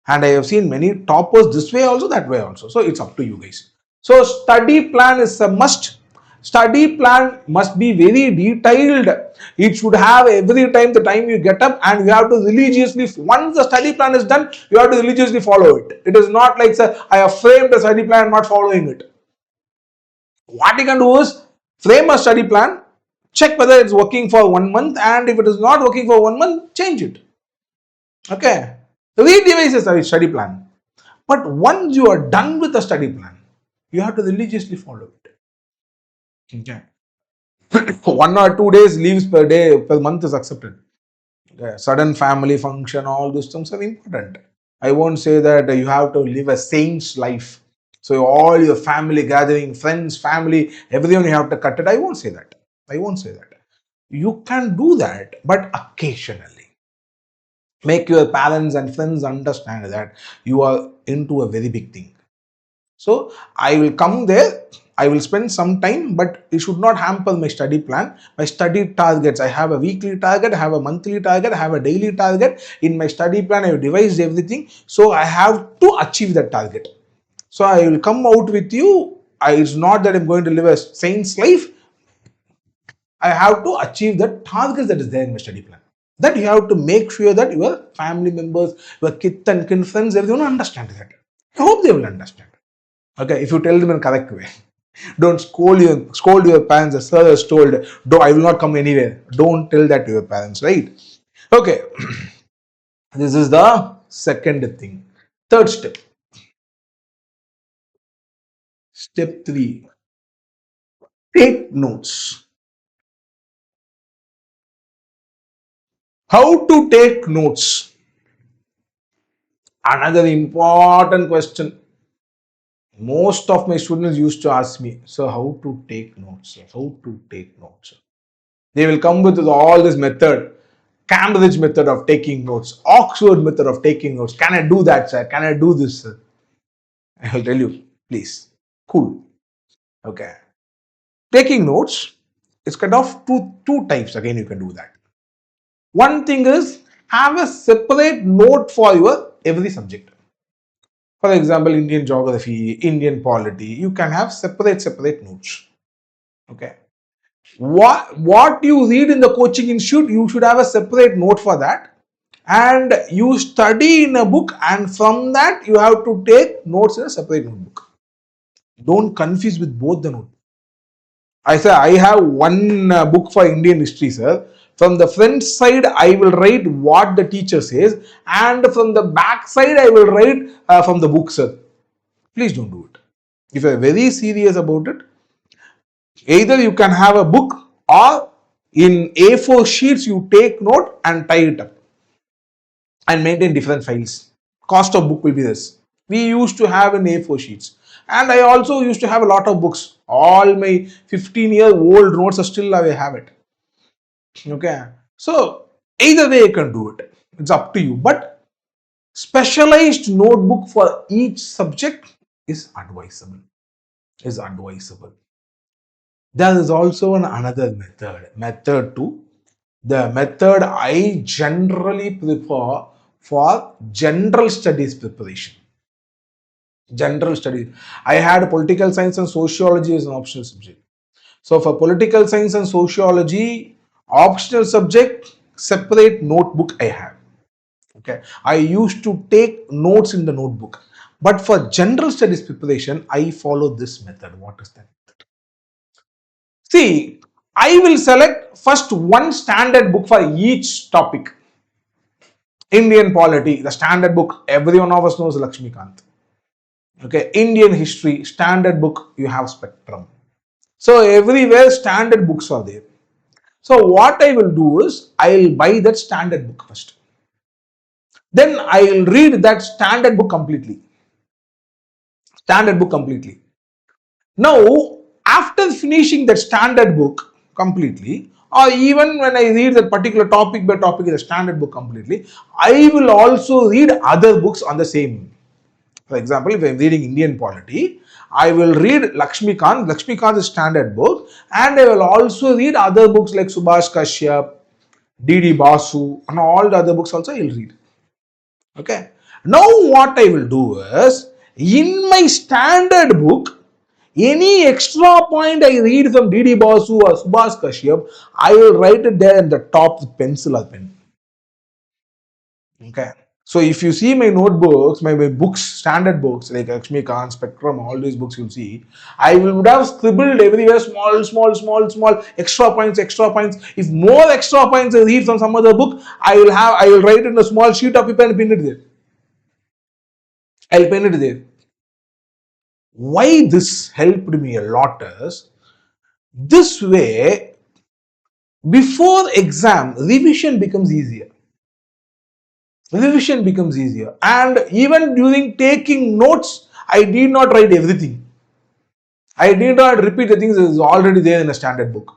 [SPEAKER 1] And I have seen many toppers this way also, that way also. So it's up to you guys. So study plan is a must. Study plan must be very detailed. It should have every time the time you get up, and you have to religiously, once the study plan is done, you have to religiously follow it. It is not like, say, I have framed a study plan, not following it. What you can do is frame a study plan, check whether it's working for 1 month, and if it is not working for 1 month, change it. Okay. Redevise a study plan. But once you are done with the study plan, You have to religiously follow it. Okay. 1 or 2 days leaves per day per month is accepted. Okay. Sudden family function, all those things are important. I won't say that you have to live a saint's life. So all your family gathering, friends, family, everyone you have to cut it. I won't say that. I won't say that. You can do that, but occasionally. Make your parents and friends understand that you are into a very big thing. So I will come there, I will spend some time, but it should not hamper my study plan. My study targets, I have a weekly target, I have a monthly target, I have a daily target. In my study plan, I have devised everything. So I have to achieve that target. So I will come out with you. It's not that I'm going to live a saint's life. I have to achieve the target that is there in my study plan. That you have to make sure that your family members, your kith and kin friends, everyone understand that. I hope they will understand. Okay, if you tell them in correct way. Don't scold your parents. The sir has told, I will not come anywhere. Don't tell that to your parents, right? Okay. This is the second thing. Third step. Step 3. Take notes. How to take notes? Another important question. Most of my students used to ask me, so how to take notes? How to take notes? They will come with all this method. Cambridge method of taking notes, Oxford method of taking notes. Can I do that, sir? Can I do this, sir? I will tell you, please. Cool. Okay. Taking notes is kind of two types. Again, you can do that. One thing is have a separate note for your every subject. For example, Indian geography, Indian polity, you can have separate notes. Okay. What you read in the coaching institute, you should have a separate note for that. And you study in a book, and from that you have to take notes in a separate notebook. Don't confuse with both the notes. I say I have one book for Indian history, sir. From the front side, I will write what the teacher says, and from the back side, I will write from the book, sir. Please don't do it. If you are very serious about it, either you can have a book or in A4 sheets you take note and tie it up and maintain different files. Cost of book will be this. We used to have in A4 sheets. And I also used to have a lot of books. All my 15-year-old notes are still I have it. Okay. So either way you can do it. It's up to you. But specialized notebook for each subject is advisable. There is also another method. Method 2. The method I generally prefer for general studies preparation. General studies. I had political science and sociology as an optional subject. So for political science and sociology, optional subject, separate notebook I have. Okay. I used to take notes in the notebook. But for general studies preparation, I follow this method. What is that? See, I will select first one standard book for each topic. Indian polity, the standard book, every one of us knows Lakshmikant. Okay, Indian history, standard book, you have Spectrum. So everywhere standard books are there. So what I will do is, I will buy that standard book first. Then I will read that standard book completely. Now, after finishing that standard book completely, or even when I read that particular topic by topic in the standard book completely, I will also read other books on the same. For example, if I am reading Indian polity, I will read Lakshmikant. Lakshmikant is standard book, and I will also read other books like Subhash Kashyap, D.D. Basu, and all the other books also I will read. Okay. Now what I will do is, in my standard book, any extra point I read from D.D. Basu or Subhash Kashyap, I will write it there in the top with pencil or pen. Okay. So if you see my notebooks, my books, standard books like Lakshmikant, Spectrum, all these books you'll see, I would have scribbled everywhere small, extra points. If more extra points I read from some other book, I will write it in a small sheet of paper and pin it there. I'll pin it there. Why this helped me a lot is, this way, before exam, revision becomes easier. Revision becomes easier. And even during taking notes, I did not write everything. I did not repeat the things that is already there in a standard book.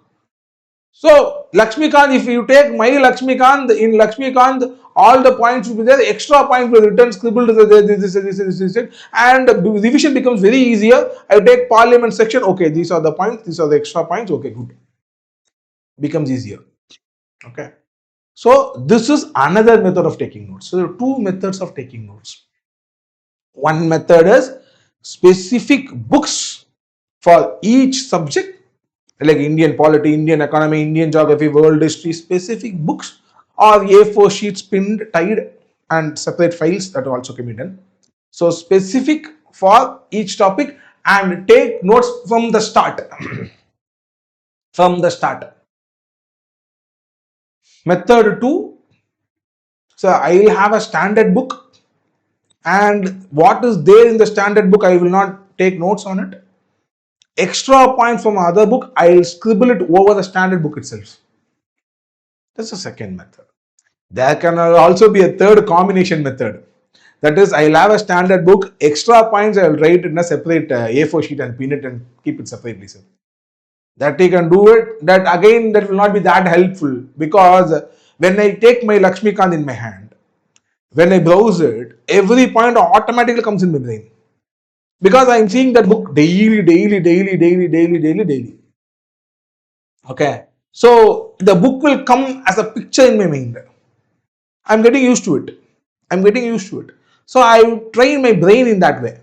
[SPEAKER 1] So, Lakshmikant, if you take my Lakshmikant, in Lakshmikant, all the points will be there, extra points will be written, scribbled, this, and revision becomes very easier. I take parliament section, okay, these are the points, these are the extra points, okay, good. Becomes easier. Okay. So, this is another method of taking notes. So, there are two methods of taking notes. One method is specific books for each subject, like Indian polity, Indian economy, Indian geography, world history, specific books, or A4 sheets pinned, tied, and separate files that also can be done. So specific for each topic, and take notes from the start. From the start. Method 2, so I will have a standard book, and what is there in the standard book, I will not take notes on it. Extra points from other book, I will scribble it over the standard book itself. That's the second method. There can also be a third combination method. That is, I'll have a standard book, extra points I will write in a separate A4 sheet and pin it and keep it separately. So that you can do it. That again, that will not be that helpful, because when I take my Lakshmikant in my hand, when I browse it, every point automatically comes in my brain. Because I am seeing that book daily. Okay. So the book will come as a picture in my mind. I'm getting used to it. So I train my brain in that way.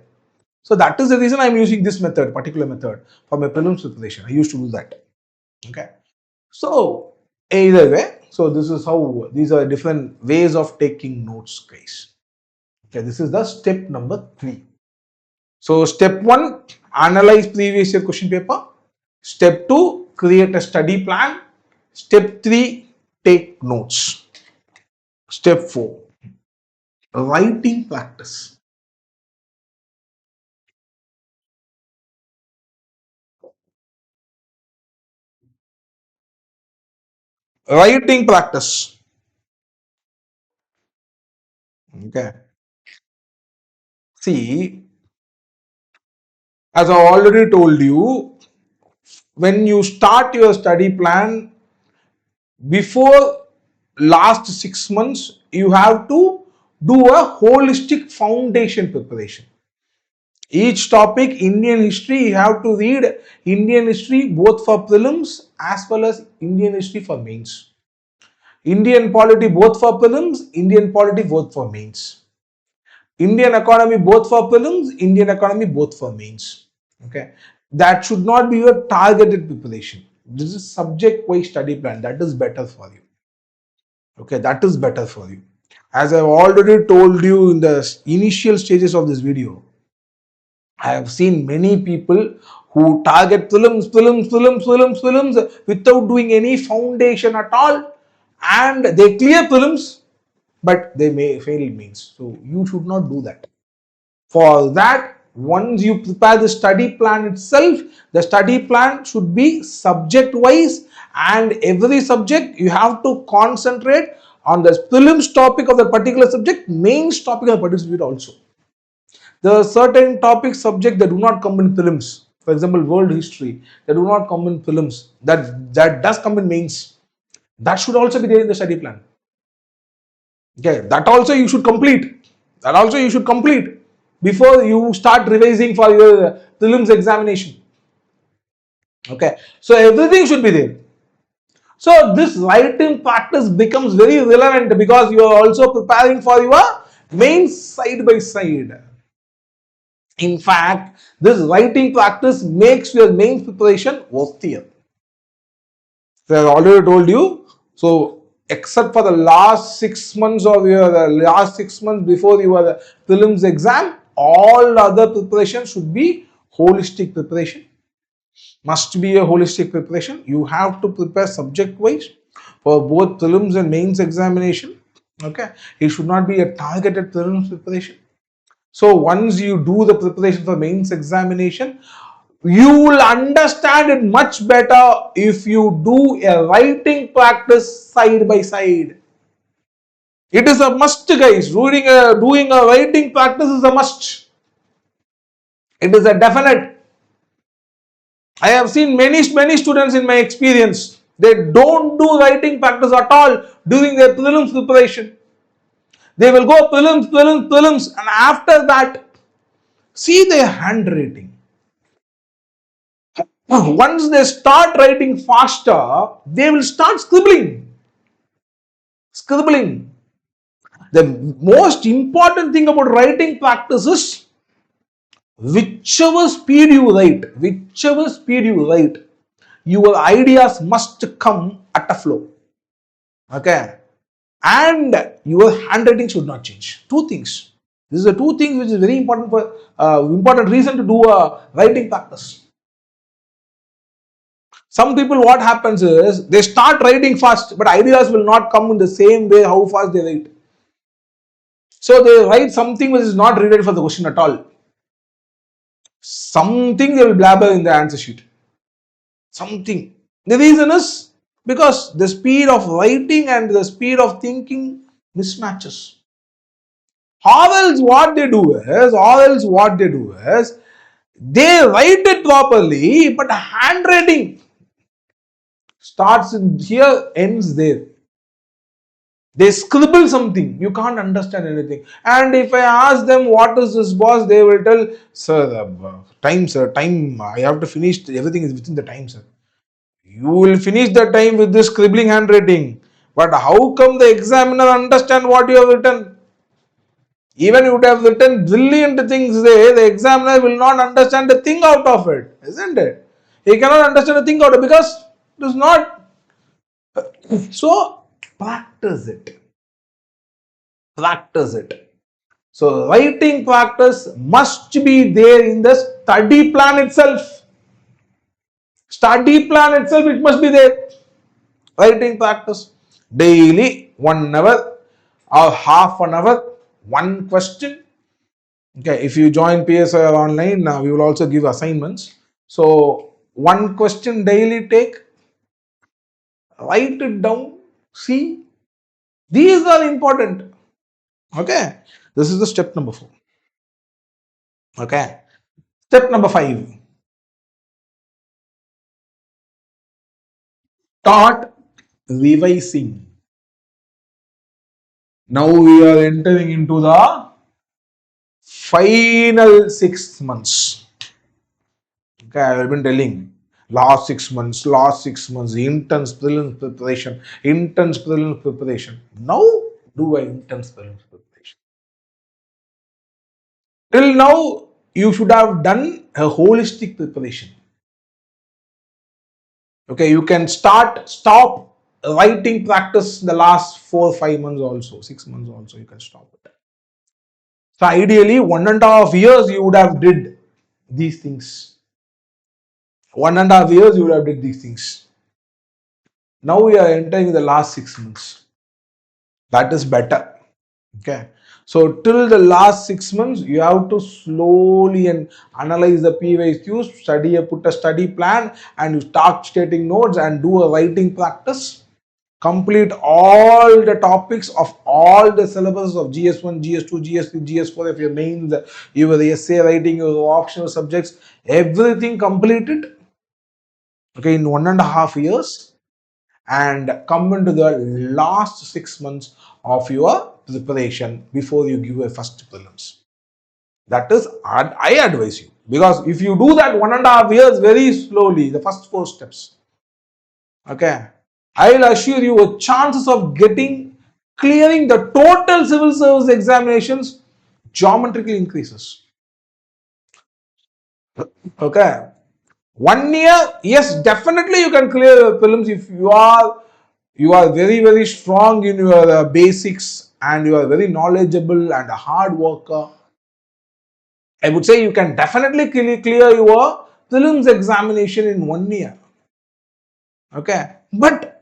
[SPEAKER 1] So that is the reason I'm using this method, particular method, for my prelims preparation. I used to do that. Okay. So either way, so this is how, these are different ways of taking notes, guys. Okay, this is the step number 3. So step 1, analyze previous year question paper. Step 2, create a study plan. Step 3, take notes. Step 4, writing practice. Writing practice. Okay. See, as I already told you, when you start your study plan, before last 6 months, you have to do a holistic foundation preparation. Each topic, Indian history, you have to read Indian history both for prelims as well as Indian history for mains. Indian polity both for prelims, Indian polity both for mains. Indian economy both for prelims, Indian economy both for mains. Okay, that should not be your targeted preparation. This is subject-wise study plan. That is better for you. Okay, that is better for you. As I've already told you in the initial stages of this video, I have seen many people who target prelims without doing any foundation at all, and they clear prelims, but they may fail mains. So you should not do that. For that, once you prepare the study plan itself, the study plan should be subject wise, and every subject you have to concentrate on the prelims topic of the particular subject, mains topic of the particular subject also. There are certain topics, subject that do not come in prelims. For example, world history, that do not come in prelims. That does come in mains. That should also be there in the study plan. Okay, that also you should complete. Before you start revising for your prelims examination. Okay, so everything should be there. So this writing practice becomes very relevant, because you are also preparing for your mains side by side. In fact, this writing practice makes your main preparation worthier. So I already told you. So except for the last 6 months of your last 6 months before your prelims exam, all other preparation should be holistic preparation. Must be a holistic preparation. You have to prepare subject wise for both prelims and mains examination. Okay, it should not be a targeted prelims preparation. So once you do the preparation for mains examination, you will understand it much better if you do a writing practice side by side. It is a must, guys. Doing a writing practice is a must. It is a definite. I have seen many students in my experience. They don't do writing practice at all during their prelims preparation. They will go prelims, and after that, see their handwriting. Once they start writing faster, they will start scribbling. Scribbling. The most important thing about writing practice is whichever speed you write, your ideas must come at a flow. Okay. And your handwriting should not change. Two things. This is the two things which is very important for important reason to do a writing practice. Some people, what happens is they start writing fast, but ideas will not come in the same way how fast they write. So they write something which is not related for the question at all. Something they will blabber in the answer sheet. Something. The reason is because the speed of writing and the speed of thinking mismatches. Or else what they do is they write it properly, but handwriting starts in here, ends there. They scribble something, you can't understand anything. And if I ask them what is this, boss, they will tell, sir, time, I have to finish, everything is within the time, sir. You will finish the time with this scribbling handwriting. But how come the examiner understand what you have written? Even you would have written brilliant things there, the examiner will not understand the thing out of it, isn't it? He cannot understand the thing out of it because it is not. So practice it. Practice it. So writing practice must be there in the study plan itself. Study plan itself, it must be there. Writing practice. Daily 1 hour or half an hour, one question. Okay, if you join PSIR online, now we will also give assignments. So one question daily take, write it down, see. These are important. Okay, this is the step number 4. Okay, step number 5. Start revising. Now we are entering into the final 6 months. Okay, I have been telling last 6 months, intense prelims preparation. Now do an intense prelims preparation. Till now, you should have done a holistic preparation. Okay, you can stop writing practice the last 4 5 months also, 6 months also, you can stop it. So ideally 1.5 years you would have did these things. 1.5 years you would have did these things. Now we are entering the last 6 months. That is better. Okay. So till the last 6 months, you have to slowly and analyze the PYQs, put a study plan, and you start stating notes and do a writing practice. Complete all the topics of all the syllabus of GS1, GS2, GS3, GS4, if your mains, your essay writing, your optional subjects, everything completed. Okay, in 1.5 years, and come into the last 6 months of your preparation before you give a first prelims. That is, I advise you, because if you do that 1.5 years very slowly, the first 4 steps, okay, I'll assure you a chances of clearing the total civil service examinations geometrically increases. Okay, 1 year, yes, definitely you can clear your prelims if you are very strong in your basics and you are very knowledgeable and a hard worker. I would say you can definitely clear your prelims examination in 1 year. Okay, but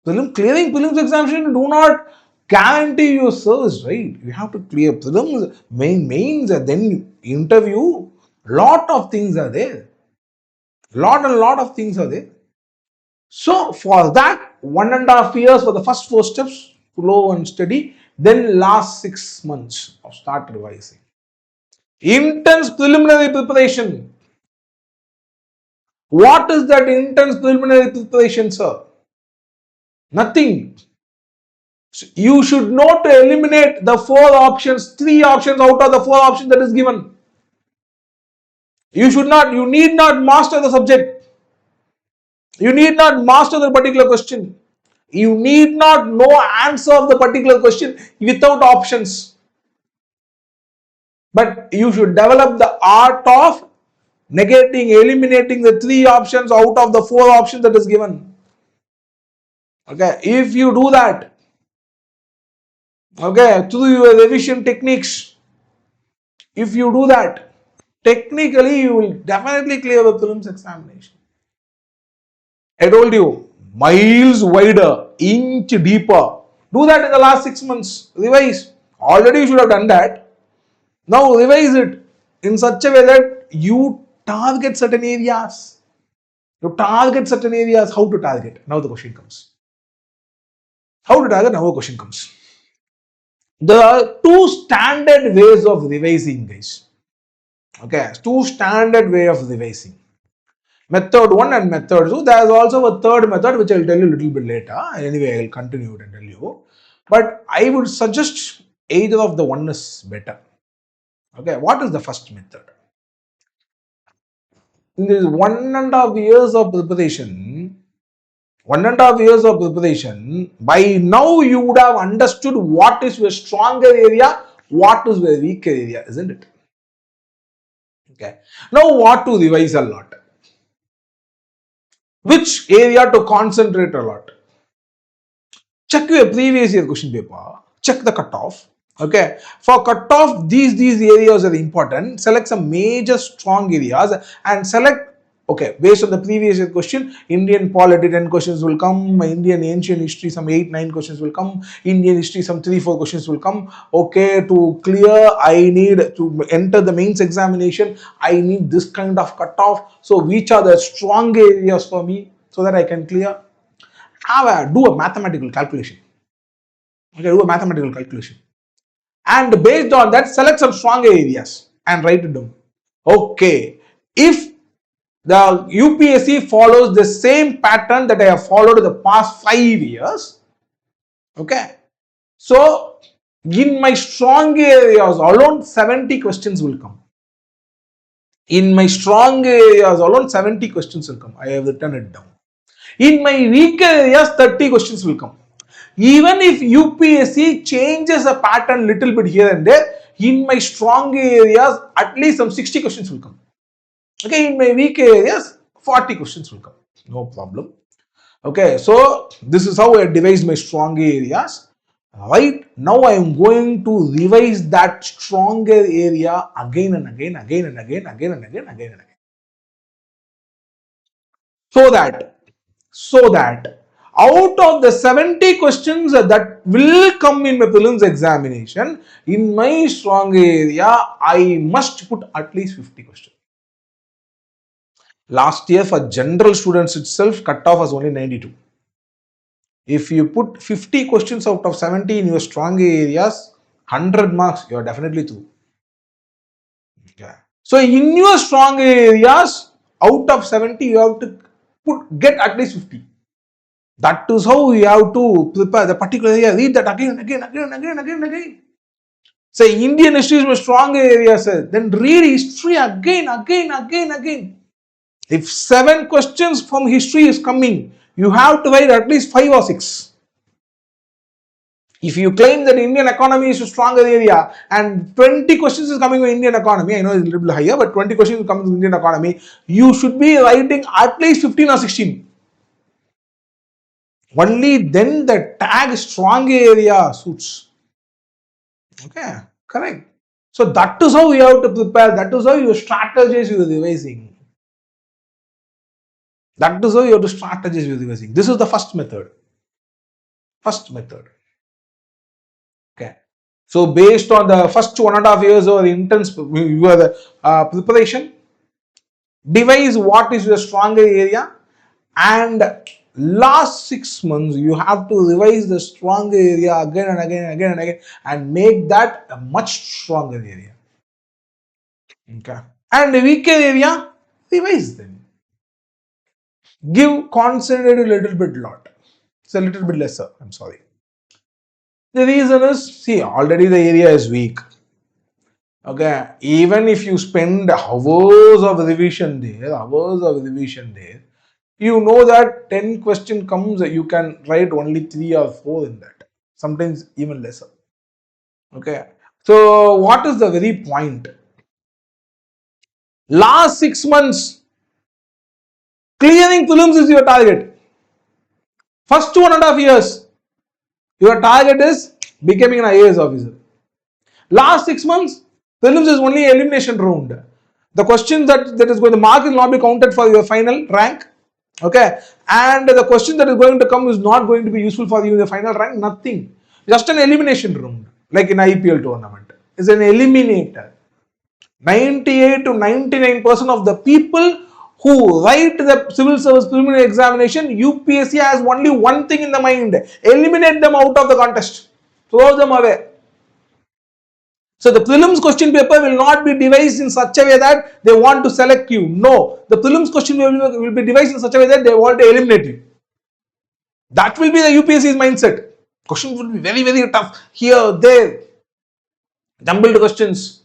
[SPEAKER 1] clearing prelims examination do not guarantee your service, right? You have to clear prelims, mains, and then interview. Lot of things are there. Lot of things are there. So for that, 1.5 years for the first 4 steps, slow and steady. Then last 6 months of start revising. Intense preliminary preparation. What is that intense preliminary preparation, sir? Nothing. You should know to eliminate the 4 options, 3 options out of the 4 options that is given. You need not master the subject. You need not master the particular question. You need not know answer of the particular question without options. But you should develop the art of eliminating the 3 options out of the 4 options that is given. Okay, if you do that, okay, through your revision techniques, if you do that, technically you will definitely clear the prelims examination. I told you, miles wider, inch deeper. Do that in the last 6 months. Revise. Already you should have done that. Now revise it in such a way that you target certain areas. You target certain areas. How to target? Now the question comes. How to target? Now the question comes. There are 2 standard ways of revising, guys. Okay, 2 standard way of revising. Method 1 and method 2. There is also a third method which I will tell you a little bit later. Anyway, I will continue to tell you. But I would suggest either of the one is better. Okay, what is the first method? In this 1.5 years of preparation, by now you would have understood what is your stronger area, what is your weaker area, isn't it? Okay. Now what to revise a lot? Which area to concentrate a lot? Check your previous year question paper, check the cutoff. Okay, for cutoff, these areas are important. Select some major strong areas and select. Okay, based on the previous year question, Indian polity 10 questions will come, Indian ancient history some 8-9 questions will come, Indian history some 3-4 questions will come. Okay, to clear, I need to enter the mains examination, I need this kind of cutoff. So which are the strong areas for me so that I can clear? Do a mathematical calculation. Okay, do a mathematical calculation. And based on that, select some strong areas and write it down. Okay, if the UPSC follows the same pattern that I have followed in the past 5 years, okay, so in my strong areas alone 70 questions will come. In my strong areas alone 70 questions will come. I have written it down. In my weak areas 30 questions will come. Even if UPSC changes a pattern little bit here and there, in my strong areas, at least some 60 questions will come. Okay, in my weak areas, 40 questions will come. No problem. Okay, so this is how I devised my strong areas. Right now, I am going to revise that stronger area again and again. So that out of the 70 questions that will come in my prelims examination, in my strong area, I must put at least 50 questions. Last year for general students itself, cutoff was only 92. If you put 50 questions out of 70 in your strong areas, 100 marks, you are definitely through. Yeah. So in your strong areas, out of 70, you have to get at least 50. That is how you have to prepare the particular area. Read that again. Say Indian history is my strong area, sir. Then read history again. If 7 questions from history is coming, you have to write at least 5 or 6. If you claim that Indian economy is a stronger area and 20 questions is coming from Indian economy, I know it's a little bit higher, but 20 questions is coming from Indian economy, you should be writing at least 15 or 16. Only then the tag strong area suits. Okay, correct. So that is how you have to prepare. That is how you strategize with revising. That is how you have to strategize with revising. This is the first method. Okay. So based on the first 1.5 years of the intense preparation, devise what is your stronger area, and last 6 months you have to revise the stronger area again and again and again and again and make that a much stronger area. Okay. And the weaker area, revise them. Give concentrate a little bit lot. It's a little bit lesser. I'm sorry. The reason is, see, already the area is weak. Okay, even if you spend hours of revision there, you know that 10 question comes, you can write only 3 or 4 in that. Sometimes even lesser. Okay. So what is the very point? Last 6 months, clearing prelims is your target. First 2.5 years, your target is becoming an IAS officer. Last 6 months, prelims is only elimination round. The question that is going, the mark will not be counted for your final rank. Okay, and the question that is going to come is not going to be useful for you in the final rank. Nothing, just an elimination round, like in IPL tournament. Is an eliminator. 98 to 99% of the people who write the civil service preliminary examination, UPSC has only one thing in the mind: eliminate them out of the contest, throw them away. So the prelims question paper will not be devised in such a way that they want to select you. No, the prelims question will be devised in such a way that they want to eliminate you. That will be the UPSC's mindset. Questions will be very, very tough here, there, jumbled questions.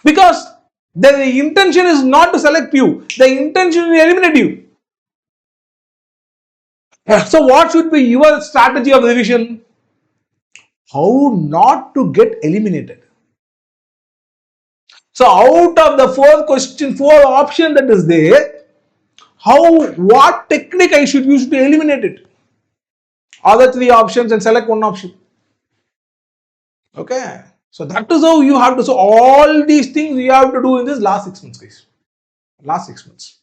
[SPEAKER 1] Because the intention is not to select you, the intention is to eliminate you. So what should be your strategy of revision? How not to get eliminated. So out of the four option that is there, what technique I should use to eliminate it? Other 3 options and select one option. Okay. So that is how you have to. So all these things you have to do in this last 6 months, guys. Last 6 months.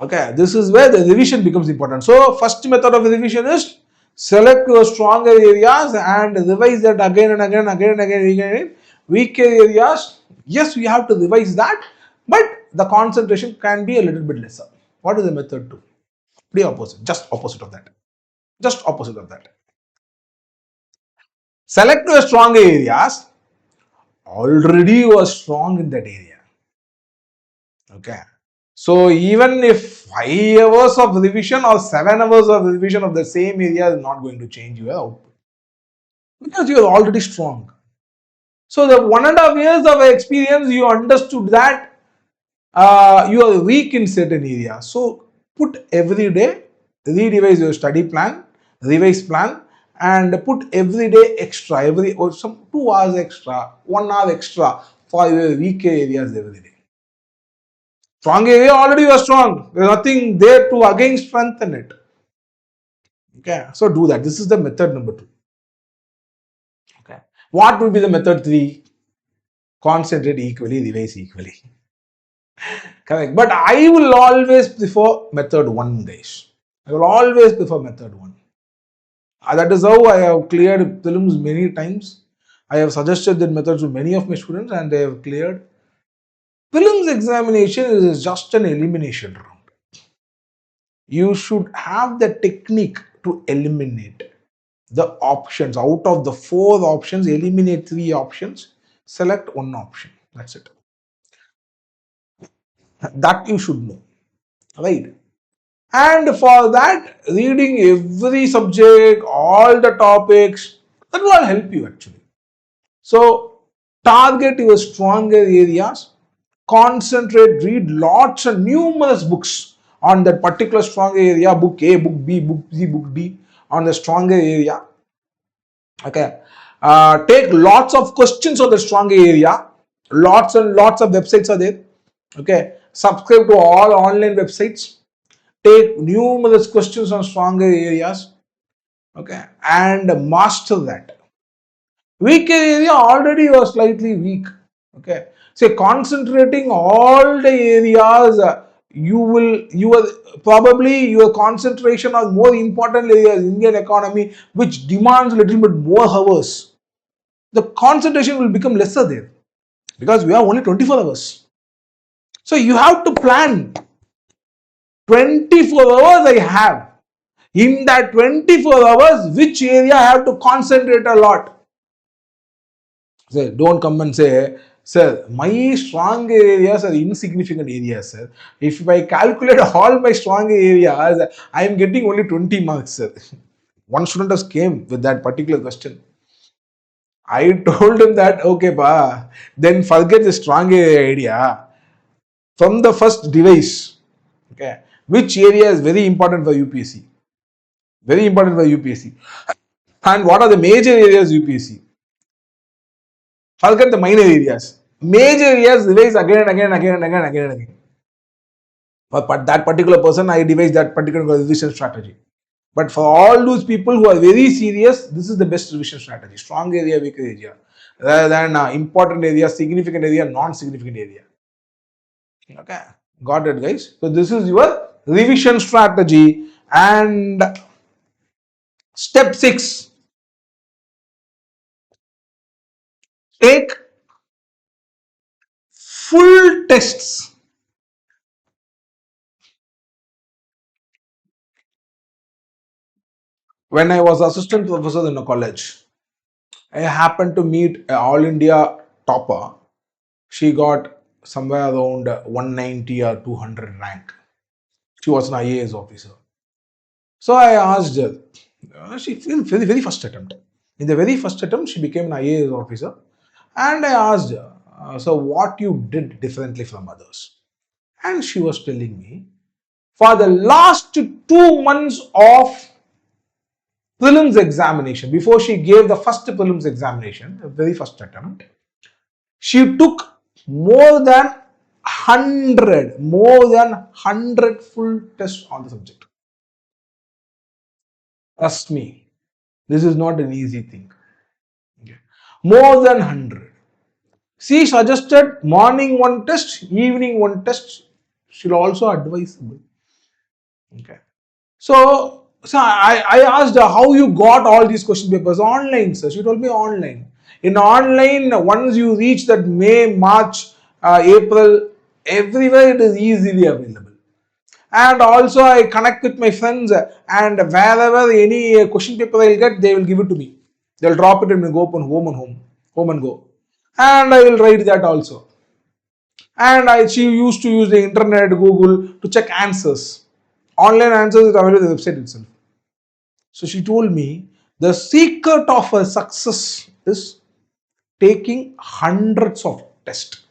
[SPEAKER 1] Okay. This is where the revision becomes important. So first method of revision is select your stronger areas and revise that again and again, again and again. Weaker areas, yes, we have to revise that, but the concentration can be a little bit lesser. What is the method 2? The opposite, just opposite of that. Just opposite of that. Select your strong areas. Already you are strong in that area. Okay. So even if 5 hours of revision or 7 hours of revision of the same area is not going to change your output, because you are already strong. So the 1.5 years of experience, you understood that you are weak in certain areas. So put every day, re-revise your study plan, revise plan, and put every day extra, or some 2 hours extra, 1 hour extra for your weaker areas every day. Strong area, already you are strong. There is nothing there to again strengthen it. Okay, so do that. This is the method number 2. Okay, what will be the method 3? Concentrate equally, revise equally. Correct. But I will always prefer method 1, guys. I will always prefer method 1. That is how I have cleared prelims many times. I have suggested that method to many of my students and they have cleared. Prelims examination is just an elimination round. You should have the technique to eliminate the options. Out of the 4 options, eliminate 3 options, select 1 option. That's it. That you should know. Right? And for that, reading every subject, all the topics, that will help you actually. So, target your stronger areas, concentrate, read lots and numerous books on that particular stronger area, book A, book B, book C, book D, on the stronger area. Okay. Take lots of questions on the stronger area. Lots and lots of websites are there. Okay. Subscribe to all online websites. Take numerous questions on stronger areas, okay, and master that. Weaker area, already you are slightly weak, okay. So concentrating all the areas your probably your concentration on more important areas, Indian economy, which demands a little bit more hours, the concentration will become lesser there because we have only 24 hours. So you have to plan 24 hours I have. In that 24 hours, which area I have to concentrate a lot? Say, don't come and say, sir, my strong areas are insignificant areas, sir. If I calculate all my strong areas, I am getting only 20 marks, sir. One student has came with that particular question. I told him that, okay, pa, then forget the strong area. From the first device, okay, which area is very important for UPSC? Very important for UPSC. And what are the major areas UPSC? Forget the minor areas. Major areas revise again and again and again and again and again and again. But that particular person, I devised that particular revision strategy. But for all those people who are very serious, this is the best revision strategy. Strong area, weak area. Rather than important area, significant area, non-significant area. Okay. Got it, guys? So this is your revision strategy. And step 6. Take full tests. When I was assistant professor in a college, I happened to meet an All India topper. She got somewhere around 190 or 200 rank. She was an IAS officer. So I asked her, she in very first attempt. In the very first attempt, she became an IAS officer. And I asked her, so what you did differently from others? And she was telling me, for the last 2 months of prelims examination, before she gave the first prelims examination, the very first attempt, she took more than 100 full tests on the subject. Trust me, this is not an easy thing. Okay. More than 100. She suggested morning one test, evening one test. She'll also advisable. Okay. So I asked her how you got all these question papers online, sir. She told me online. In online, once you reach that May, March, April, everywhere it is easily available. And also I connect with my friends, and wherever any question paper I'll get, they will give it to me. They'll drop it and go open home and go. And I will write that also. And she used to use the internet, Google, to check answers. Online answers is available on the website itself. So she told me the secret of her success is taking hundreds of tests.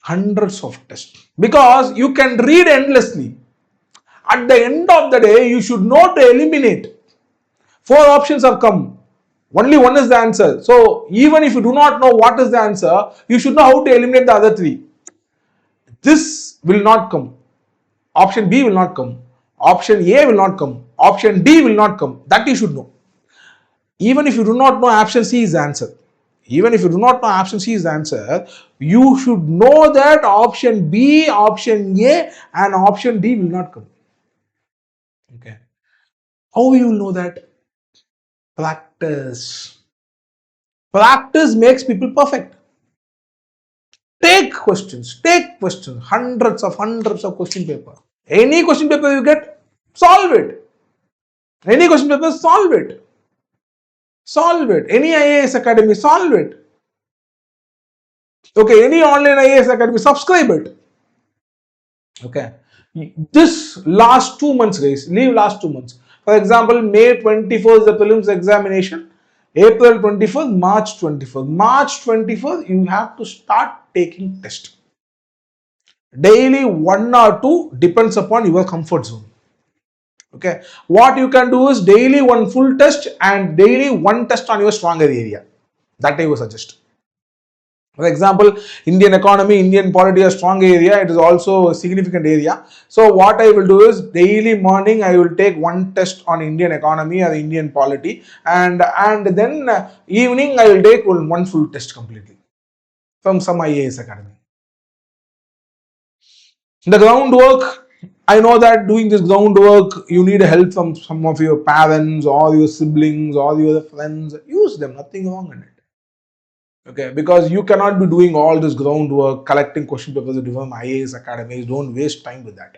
[SPEAKER 1] Hundreds of tests. Because you can read endlessly. At the end of the day, you should know to eliminate. 4 options have come. Only one is the answer. So even if you do not know what is the answer, you should know how to eliminate the other 3. This will not come. Option B will not come. Option A will not come. Option D will not come. That you should know. Even if you do not know option C is the answer. Even if you do not know option C is the answer, you should know that option B, option A and option D will not come. Okay. How you will know that? Practice. Practice makes people perfect. Take questions, hundreds of question paper. Any question paper you get, solve it. Any question paper, solve it. Solve it. Any IAS academy, solve it. Okay, any online IAS academy, subscribe it. Okay. This last 2 months, guys, leave last 2 months. For example, May 24th is the prelims examination. April 24th, March 24th. March 24th, you have to start taking test. Daily 1 or 2 depends upon your comfort zone. Okay. What you can do is daily 1 full test and daily 1 test on your stronger area. That I would suggest. For example, Indian economy, Indian polity, a strong area. It is also a significant area. So what I will do is daily morning I will take 1 test on Indian economy or Indian polity, and then evening I will take 1 full test completely from some IAS academy. The groundwork, I know that doing this groundwork, you need help from some of your parents or your siblings or your friends. Use them, nothing wrong in it. Okay, because you cannot be doing all this groundwork, collecting question papers at different IAS academies. Don't waste time with that.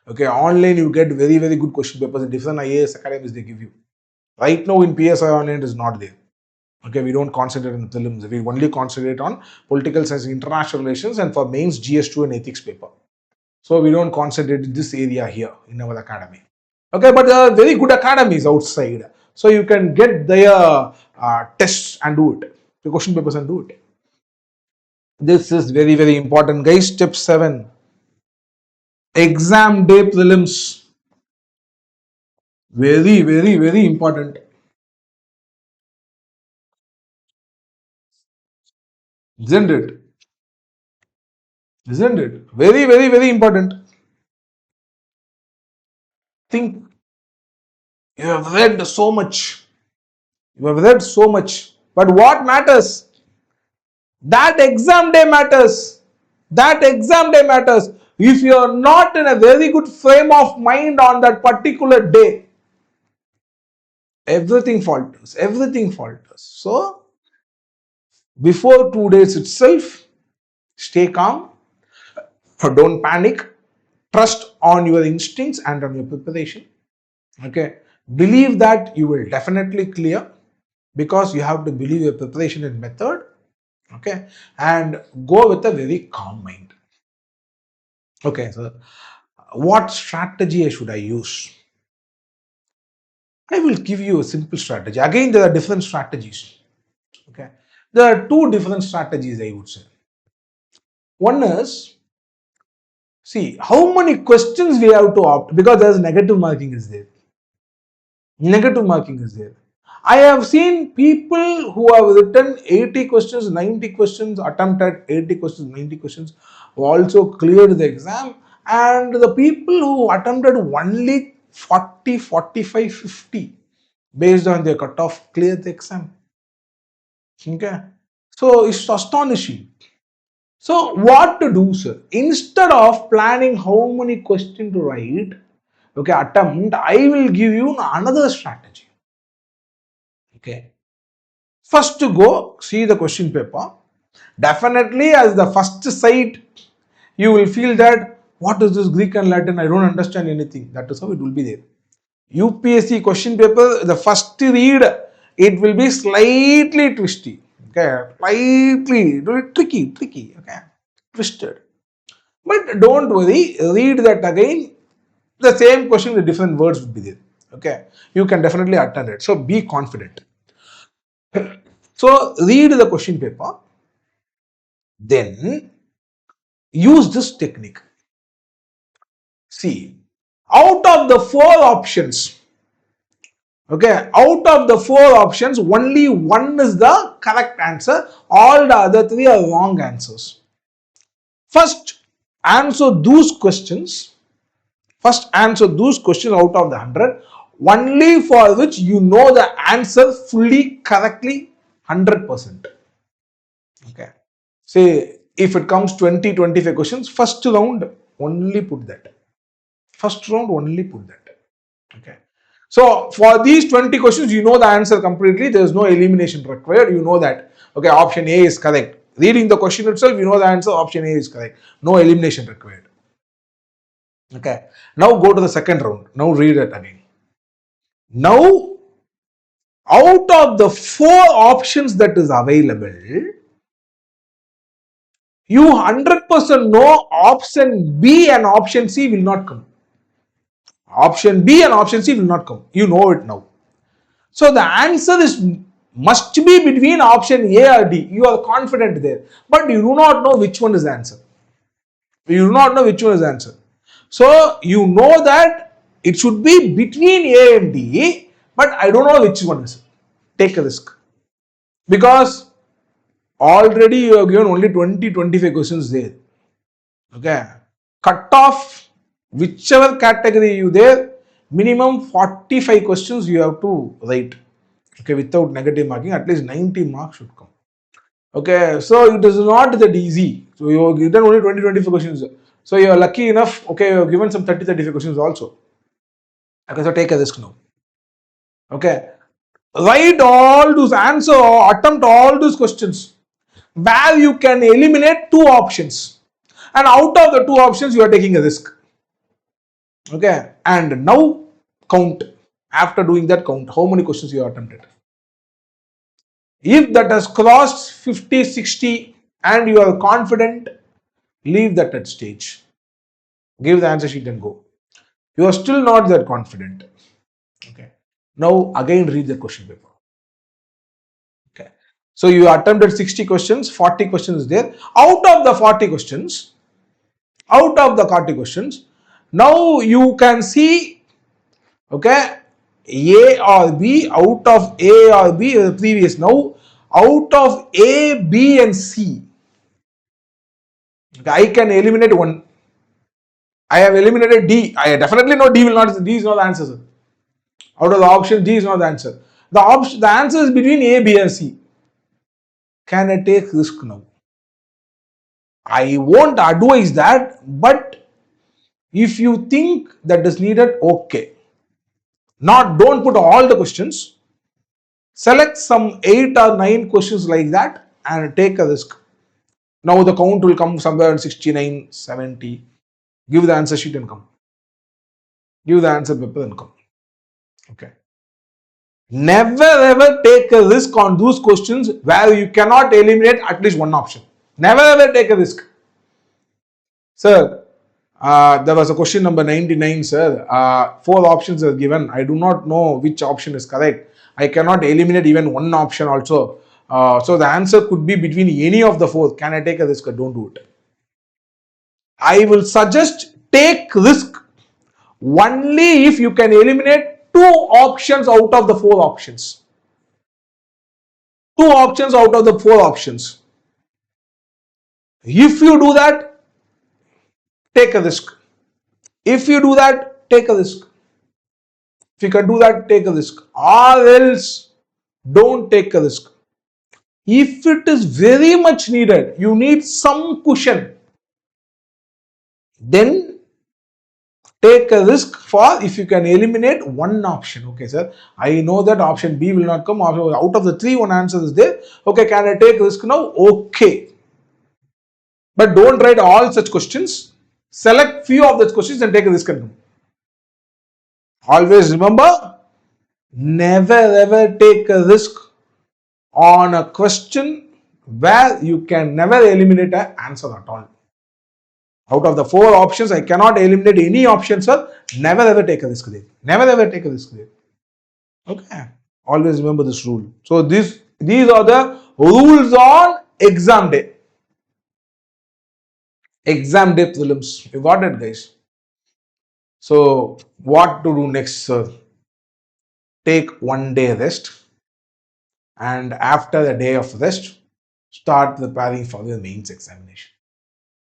[SPEAKER 1] Okay, online you get very, very good question papers in different IAS academies they give you. Right now in PSIR online it is not there. Okay, we don't concentrate on prelims. We only concentrate on political science, international relations, and for mains GS2 and ethics paper. So we don't concentrate in this area here in our academy. Okay, but there are very good academies outside. So you can get their tests and do it, the question papers and do it. This is very, very important, guys. Step 7. Exam day prelims. Very, very, very important. Isn't it? Isn't it? Very, very, very important. Think you have read so much. You have read so much. But what matters? That exam day matters. That exam day matters. If you are not in a very good frame of mind on that particular day, everything falters. Everything falters. So, before 2 days itself, stay calm. Don't panic. Trust on your instincts and on your preparation. Okay. Believe that you will definitely clear, because you have to believe your preparation and method. Okay. And go with a very calm mind. Okay. So, what strategy should I use? I will give you a simple strategy. Again, there are different strategies. Okay. There are two different strategies, I would say. One is, see how many questions we have to opt, because there is negative marking is there. Negative marking is there. I have seen people who have written 80 questions, 90 questions, attempted 80 questions, 90 questions, who also cleared the exam, and the people who attempted only 40, 45, 50 based on their cutoff cleared the exam. Okay. So it's astonishing. So what to do, sir? Instead of planning how many questions to write, okay, attempt, I will give you another strategy. Okay. First to go see the question paper. Definitely as the first sight, you will feel that what is this Greek and Latin? I don't understand anything. That is how it will be there. UPSC question paper, the first read, it will be slightly twisty. Okay, slightly tricky. Okay, twisted. But don't worry, read that again. The same question with different words would be there. Okay, you can definitely attend it. So be confident. So read the question paper, then use this technique. See, out of the 4 options, okay, out of the 4 options, only one is the correct answer. All the other 3 are wrong answers. First, answer those questions. First, answer those questions out of the 100, only for which you know the answer fully, correctly, 100%. Okay. Say, if it comes 20, 25 questions, first round, only put that. First round, only put that. Okay. So, for these 20 questions, you know the answer completely. There is no elimination required. You know that. Okay, option A is correct. Reading the question itself, you know the answer. Option A is correct. No elimination required. Okay. Now go to the second round. Now read it again. Now, out of the 4 options that is available, you 100% know option B and option C will not come. Option B and option C will not come. You know it now. So the answer is must be between option A or D. You are confident there, but you do not know which one is the answer. You do not know which one is the answer. So you know that it should be between A and D, but I don't know which one is. Take a risk. Because already you have given only 20-25 questions there. Okay. Cut off whichever category you there, minimum 45 questions you have to write. Okay, without negative marking, at least 90 marks should come. Okay, so it is not that easy. So you have given only 20-25 questions. So you are lucky enough, okay, you are given some 30-35 questions also. Okay, so take a risk now. Okay, write all those answer or attempt all those questions where you can eliminate two options, and out of the two options you are taking a risk. Okay, and now count. After doing that, count how many questions you have attempted. If that has crossed 50, 60 and you are confident, leave that at stage. Give the answer sheet and go. You are still not that confident. Okay. Now again read the question paper. Okay. So you attempted 60 questions, 40 questions is there. Out of the 40 questions, now you can see, okay, A or B. Out of A or B, the previous. Now out of A, B and C, okay, I can eliminate one. I have eliminated D. I definitely know D will not. D is not the answer, sir. Out of the option, D is not the answer. The answer is between A, B, and C. Can I take risk now? I won't advise that, but if you think that is needed, okay. Not, don't put all the questions. Select some 8 or 9 questions like that and take a risk. Now the count will come somewhere in 69, 70. Give the answer sheet and come. Give the answer paper and come. Okay. Never ever take a risk on those questions where you cannot eliminate at least one option. Never ever take a risk. Sir, there was a question number 99, sir. 4 options are given. I do not know which option is correct. I cannot eliminate even one option also. So the answer could be between any of the 4. Can I take a risk? Don't do it. I will suggest take risk only if you can eliminate 2 options out of the 4 options. 2 options out of the 4 options. If you do that, take a risk. If you do that, take a risk. If you can do that, take a risk. Or else, don't take a risk. If it is very much needed, you need some cushion, then take a risk for if you can eliminate one option. Okay, sir. I know that option B will not come. Out of the 3, one answer is there. Okay, can I take risk now? Okay. But don't write all such questions. Select few of those questions and take a risk and come. Always remember, never ever take a risk on a question where you can never eliminate an answer at all. Out of the 4 options, I cannot eliminate any option, sir. Never ever take a risk there. Never ever take a risk there. Okay. Always remember this rule. So these are the rules on exam day. Exam day prelims. You got it, guys. So what to do next, sir? Take 1 day rest, and after the day of rest, start preparing for the mains examination.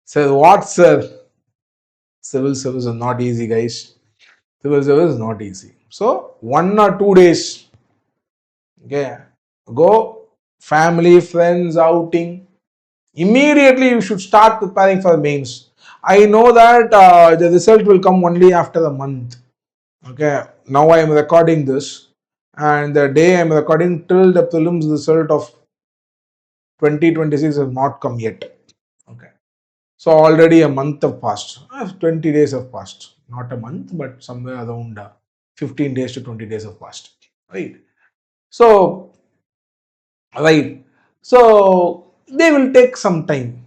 [SPEAKER 1] So what, sir? Civil service is not easy, guys. Civil service is not easy. So 1 or 2 days, okay, go family, friends, outing. Immediately you should start preparing for the mains. I know that the result will come only after a month. Okay, now I am recording this, and the day I am recording till the prelims result of 2026 has not come yet. Okay, so already a month have passed. 20 days have passed. Not a month, but somewhere around 15 days to 20 days have passed. Right. So, right. So they will take some time.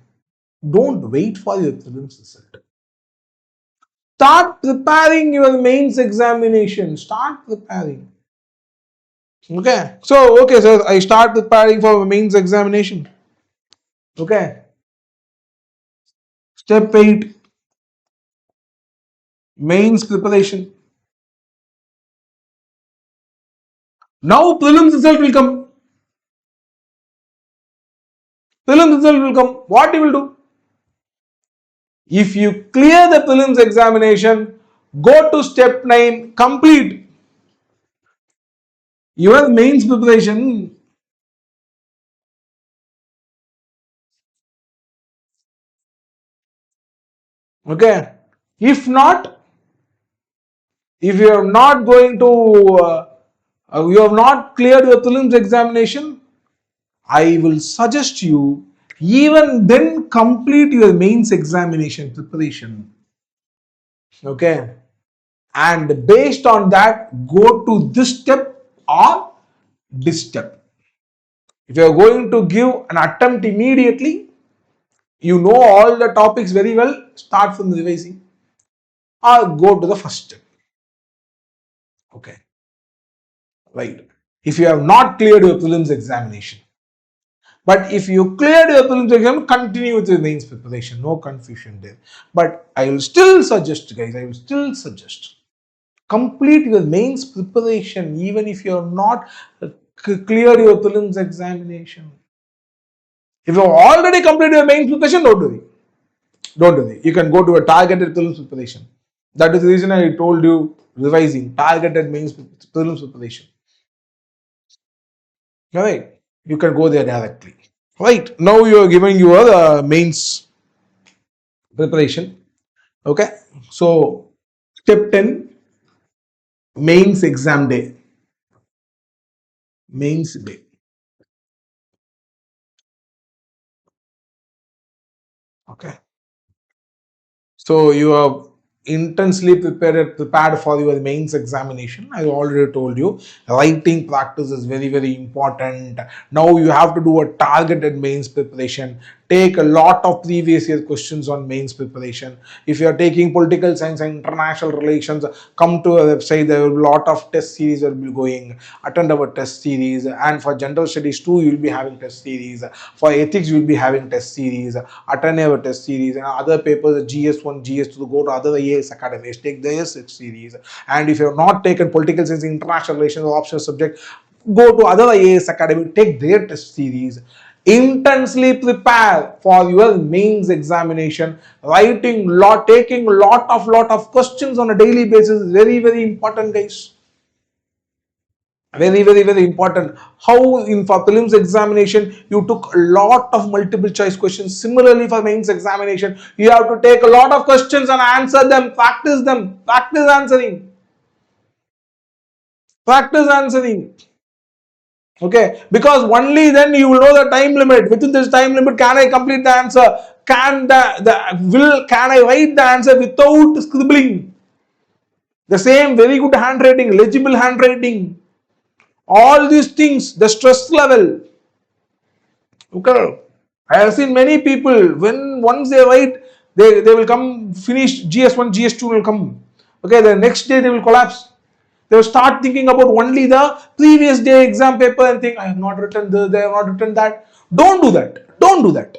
[SPEAKER 1] Don't wait for your prelims result. Start preparing your mains examination. Start preparing. Okay. So, okay, sir, I start preparing for mains examination. Okay. Step 8, mains preparation. Now prelims result will come. Prelims result will come. What you will do? If you clear the prelims examination, go to step 9, complete your mains preparation. Okay. If not, if you are not going to, you have not cleared your prelims examination, I will suggest you even then complete your mains examination preparation. Okay. And based on that, go to this step or this step. If you are going to give an attempt immediately, you know all the topics very well, start from the revising or go to the first step. Okay. Right. If you have not cleared your prelims examination, but if you cleared your prelims exam, continue with your mains preparation. No confusion there. But I will still suggest, guys, I will still suggest complete your mains preparation even if you have not cleared your prelims examination. If you have already completed your mains preparation, don't worry. Don't worry. You can go to a targeted prelims preparation. That is the reason I told you revising targeted mains prelims preparation. Right? You can go there directly. Right, now you are giving your mains preparation. Okay, so step 10, mains exam day. Mains day. Okay, so you have intensely prepared for your mains examination. I already told you writing practice is very important. Now you have to do a targeted mains preparation. Take a lot of previous year questions on mains preparation. If you are taking political science and international relations, come to a website. There will be a lot of test series will be going. Attend our test series. And for general studies too, you will be having test series. For ethics, you will be having test series. Attend our test series. And other papers, GS1, GS2, go to other IAS academies, take their series. And if you have not taken political science, international relations, or optional subject, go to other IAS academy, take their test series. Intensely prepare for your mains examination. Writing lot, taking lot of questions on a daily basis is very important, guys. Very important. How in for prelims examination you took a lot of multiple choice questions. Similarly for mains examination, you have to take a lot of questions and answer them. Practice answering. Practice answering. Okay, because only then you will know the time limit. Within this time limit, can I complete the answer? Can I write the answer without scribbling? The same very good handwriting, legible handwriting. All these things, the stress level. Okay, I have seen many people when once they write, they will come finish GS1, GS2 will come. Okay, the next day they will collapse. They will start thinking about only the previous day exam paper and think, I have not written this, they have not written that. Don't do that. Don't do that.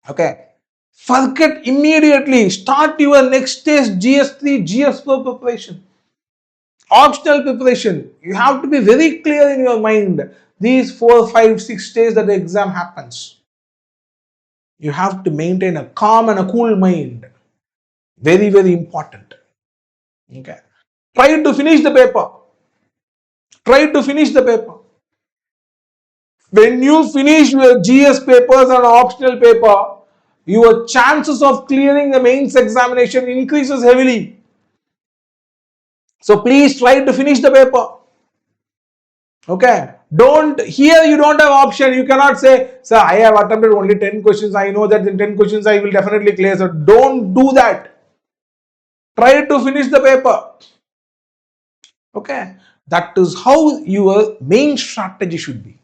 [SPEAKER 1] Okay. Forget immediately. Start your next day's GS3, GS4 preparation. Optional preparation. You have to be very clear in your mind. These 4, 5, 6 days that the exam happens. You have to maintain a calm and a cool mind. Very important. Okay. Try to finish the paper. Try to finish the paper. When you finish your GS papers and optional paper, your chances of clearing the mains examination increases heavily. So please try to finish the paper. Okay. You don't have option. You cannot say, sir, I have attempted only 10 questions. I know that in 10 questions I will definitely clear. So don't do that. Try to finish the paper. Okay. That is how your main strategy should be.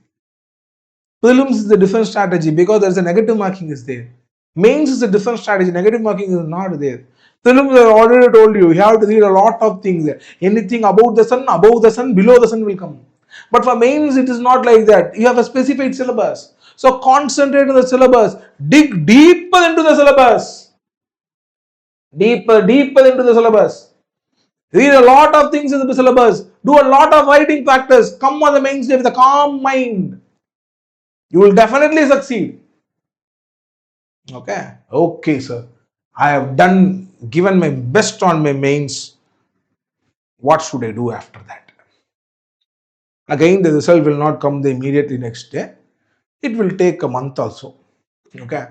[SPEAKER 1] Prelims is a different strategy because there is a negative marking is there. Mains is a different strategy. Negative marking is not there. Prelims I already told you, you have to read a lot of things there. Anything about the sun, above the sun, below the sun will come. But for mains, it is not like that. You have a specified syllabus. So concentrate on the syllabus. Dig deeper into the syllabus. Deeper into the syllabus. Read a lot of things in the syllabus. Do a lot of writing practice. Come on the mains day with a calm mind. You will definitely succeed. Okay. Okay, sir. I have given my best on my mains. What should I do after that? Again, the result will not come the immediately next day. It will take a month also. Okay.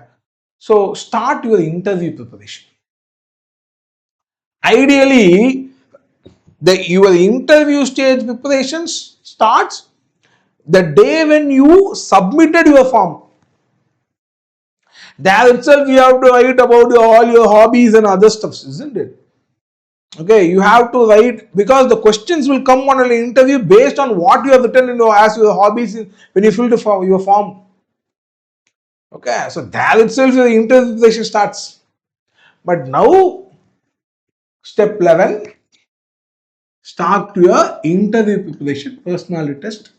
[SPEAKER 1] So start your interview preparation. Ideally, your interview stage preparations starts the day when you submitted your form. There itself you have to write about all your hobbies and other stuffs, isn't it? Okay, you have to write because the questions will come on an interview based on what you have written as your hobbies when you fill your form. Okay, so that itself the interview preparation starts. But now, step 11, start your interview preparation, personality test.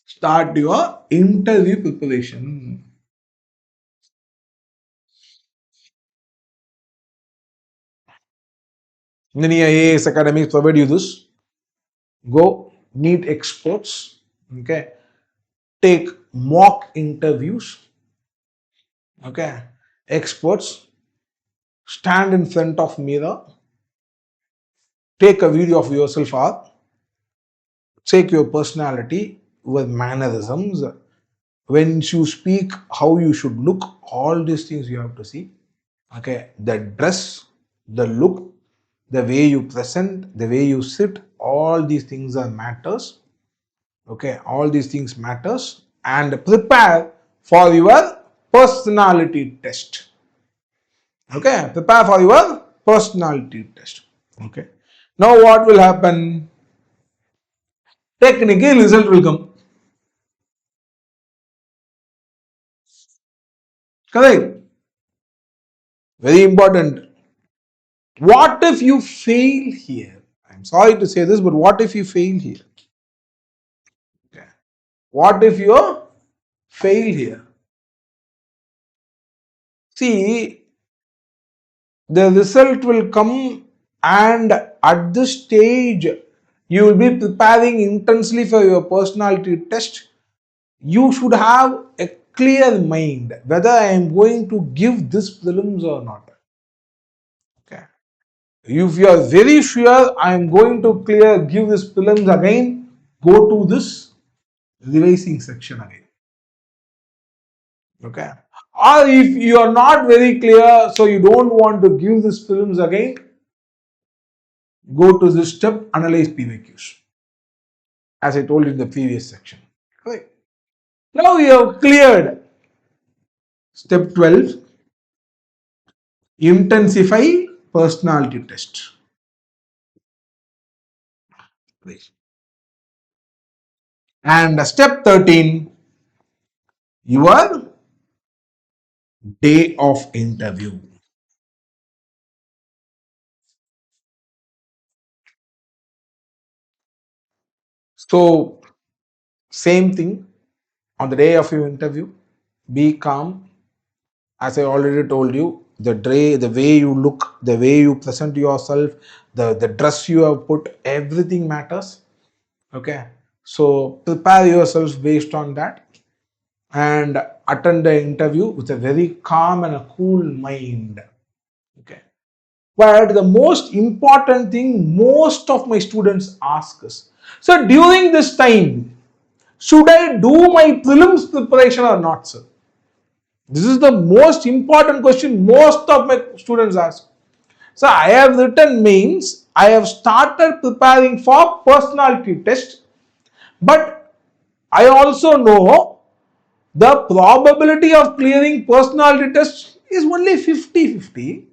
[SPEAKER 1] Start your interview preparation. Many IAS academies provide you this. Go meet experts. Okay, take mock interviews. Okay, experts stand in front of mirror, take a video of yourself out, check your personality, your mannerisms, when you speak, how you should look, all these things you have to see. Okay, the dress, the look, the way you present, the way you sit, all these things are matters. Okay, all these things matters, and prepare for your personality test. Okay, prepare for your personality test. Okay, now what will happen? Technically, result will come. Correct. Very important. What if you fail here? I'm sorry to say this, but what if you fail here? Okay. What if you fail here? See, the result will come, and at this stage, you will be preparing intensely for your personality test. You should have a clear mind whether I am going to give this prelims or not. Okay. If you are very sure I am going to give this prelims again, go to this revising section again. Okay. Or if you are not very clear, so you don't want to give this prelims again, go to this step, analyze PYQs, as I told in the previous section. Okay. Now you have cleared step 12, intensify personality test. And step 13, your day of interview. So, same thing on the day of your interview, be calm. As I already told you, the way you look, the way you present yourself, the dress you have put, everything matters. Okay, so prepare yourself based on that and attend the interview with a very calm and a cool mind. Okay, but the most important thing most of my students ask us, so during this time, should I do my prelims preparation or not, sir? This is the most important question most of my students ask. So I have written means I have started preparing for personality test, but I also know the probability of clearing personality test is only 50-50.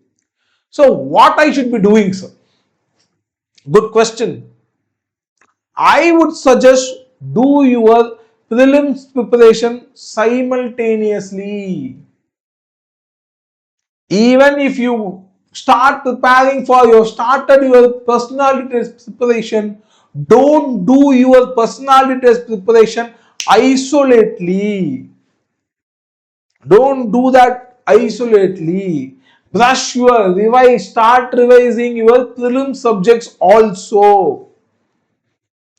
[SPEAKER 1] So what I should be doing, sir? Good question. I would suggest do your prelims preparation simultaneously. Even if you start preparing for started your personality test preparation, don't do your personality test preparation isolately. Don't do that isolately. Brush your revise, start revising your prelim subjects also.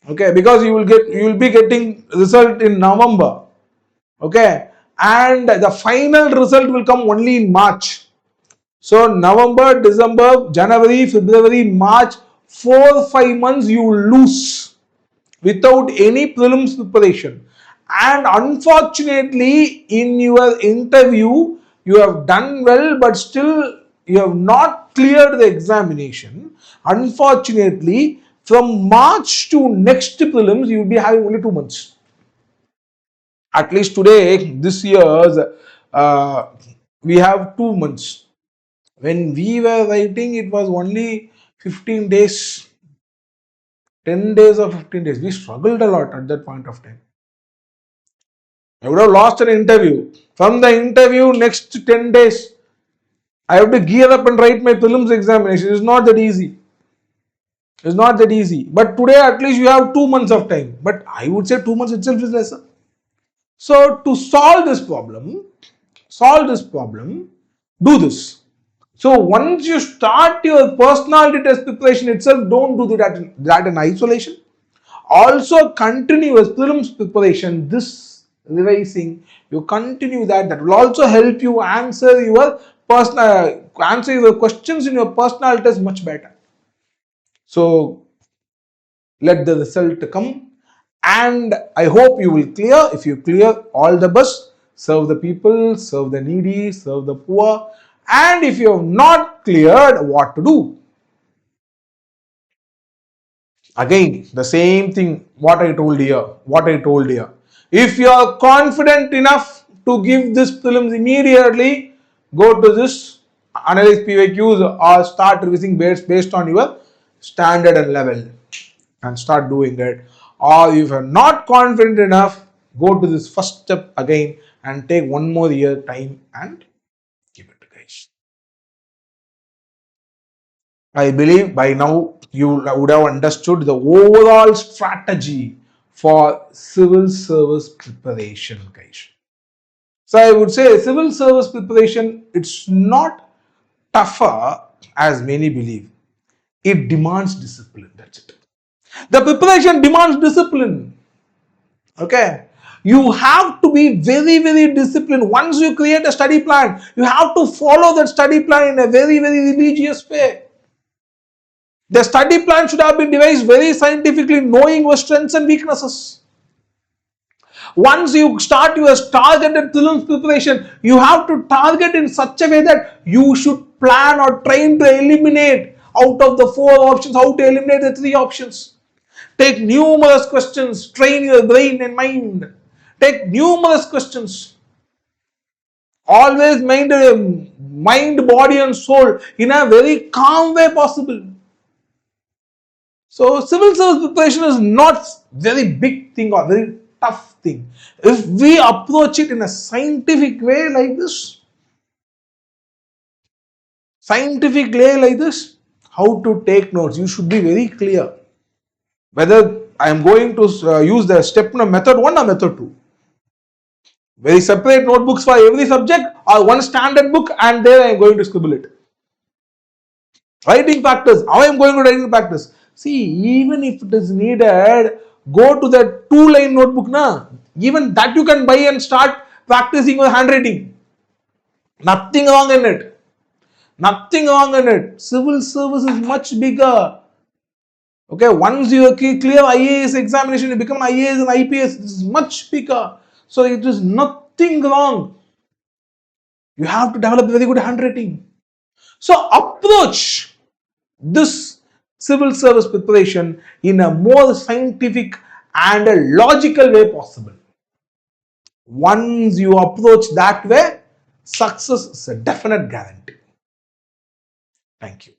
[SPEAKER 1] Okay, because you will be getting result in November. Okay, and the final result will come only in March. So November, December, January, February, March, 4-5 months you lose without any prelims preparation. And unfortunately, in your interview, you have done well, but still you have not cleared the examination, unfortunately, from March to next prelims, you will be having only 2 months. At least today, this year's, we have 2 months. When we were writing, it was only 15 days, 10 days or 15 days. We struggled a lot at that point of time. I would have lost an interview. From the interview, next 10 days, I have to gear up and write my prelims examination. It's not that easy. It's not that easy. But today, at least you have 2 months of time. But I would say 2 months itself is lesser. So to solve this problem, do this. So once you start your personality test preparation itself, don't do that in isolation. Also continue your prelims preparation, this revising, you continue that. That will also help you answer your questions in your personality test much better. So let the result come, and I hope you will clear. If you clear, all the best. Serve the people, serve the needy, serve the poor. And if you have not cleared, what to do? Again, the same thing what I told here. If you are confident enough to give this prelims immediately, go to this analyze PYQs or start revising based on your standard and level and start doing it. Or if you are not confident enough, go to this first step again and take 1 more year time and give it, guys. I believe by now you would have understood the overall strategy for civil service preparation, guys. So I would say civil service preparation, it's not tougher as many believe. It demands discipline. That's it. The preparation demands discipline. Okay. You have to be very, very disciplined. Once you create a study plan, you have to follow that study plan in a very, very religious way. The study plan should have been devised very scientifically, knowing your strengths and weaknesses. Once you start your targeted prelims preparation, you have to target in such a way that you should plan or train to eliminate out of the 4 options, how to eliminate the 3 options. Take numerous questions, train your brain and mind. Take numerous questions. Always mind, body and soul in a very calm way possible. So civil service preparation is not very big thing or very tough thing. If we approach it in a scientific way like this, how to take notes, you should be very clear whether I am going to use the step method 1 or method 2. Very separate notebooks for every subject or one standard book, and there I am going to scribble it. Writing practice, how I am going to writing practice. See, even if it is needed, go to the 2-line notebook na. Even that you can buy and start practicing your handwriting. Nothing wrong in it. Nothing wrong in it. Civil service is much bigger. Okay, once you clear IAS examination, you become IAS and IPS. It is much bigger. So it is nothing wrong. You have to develop very good handwriting. So approach this civil service preparation in a more scientific and a logical way possible. Once you approach that way, success is a definite guarantee. Thank you.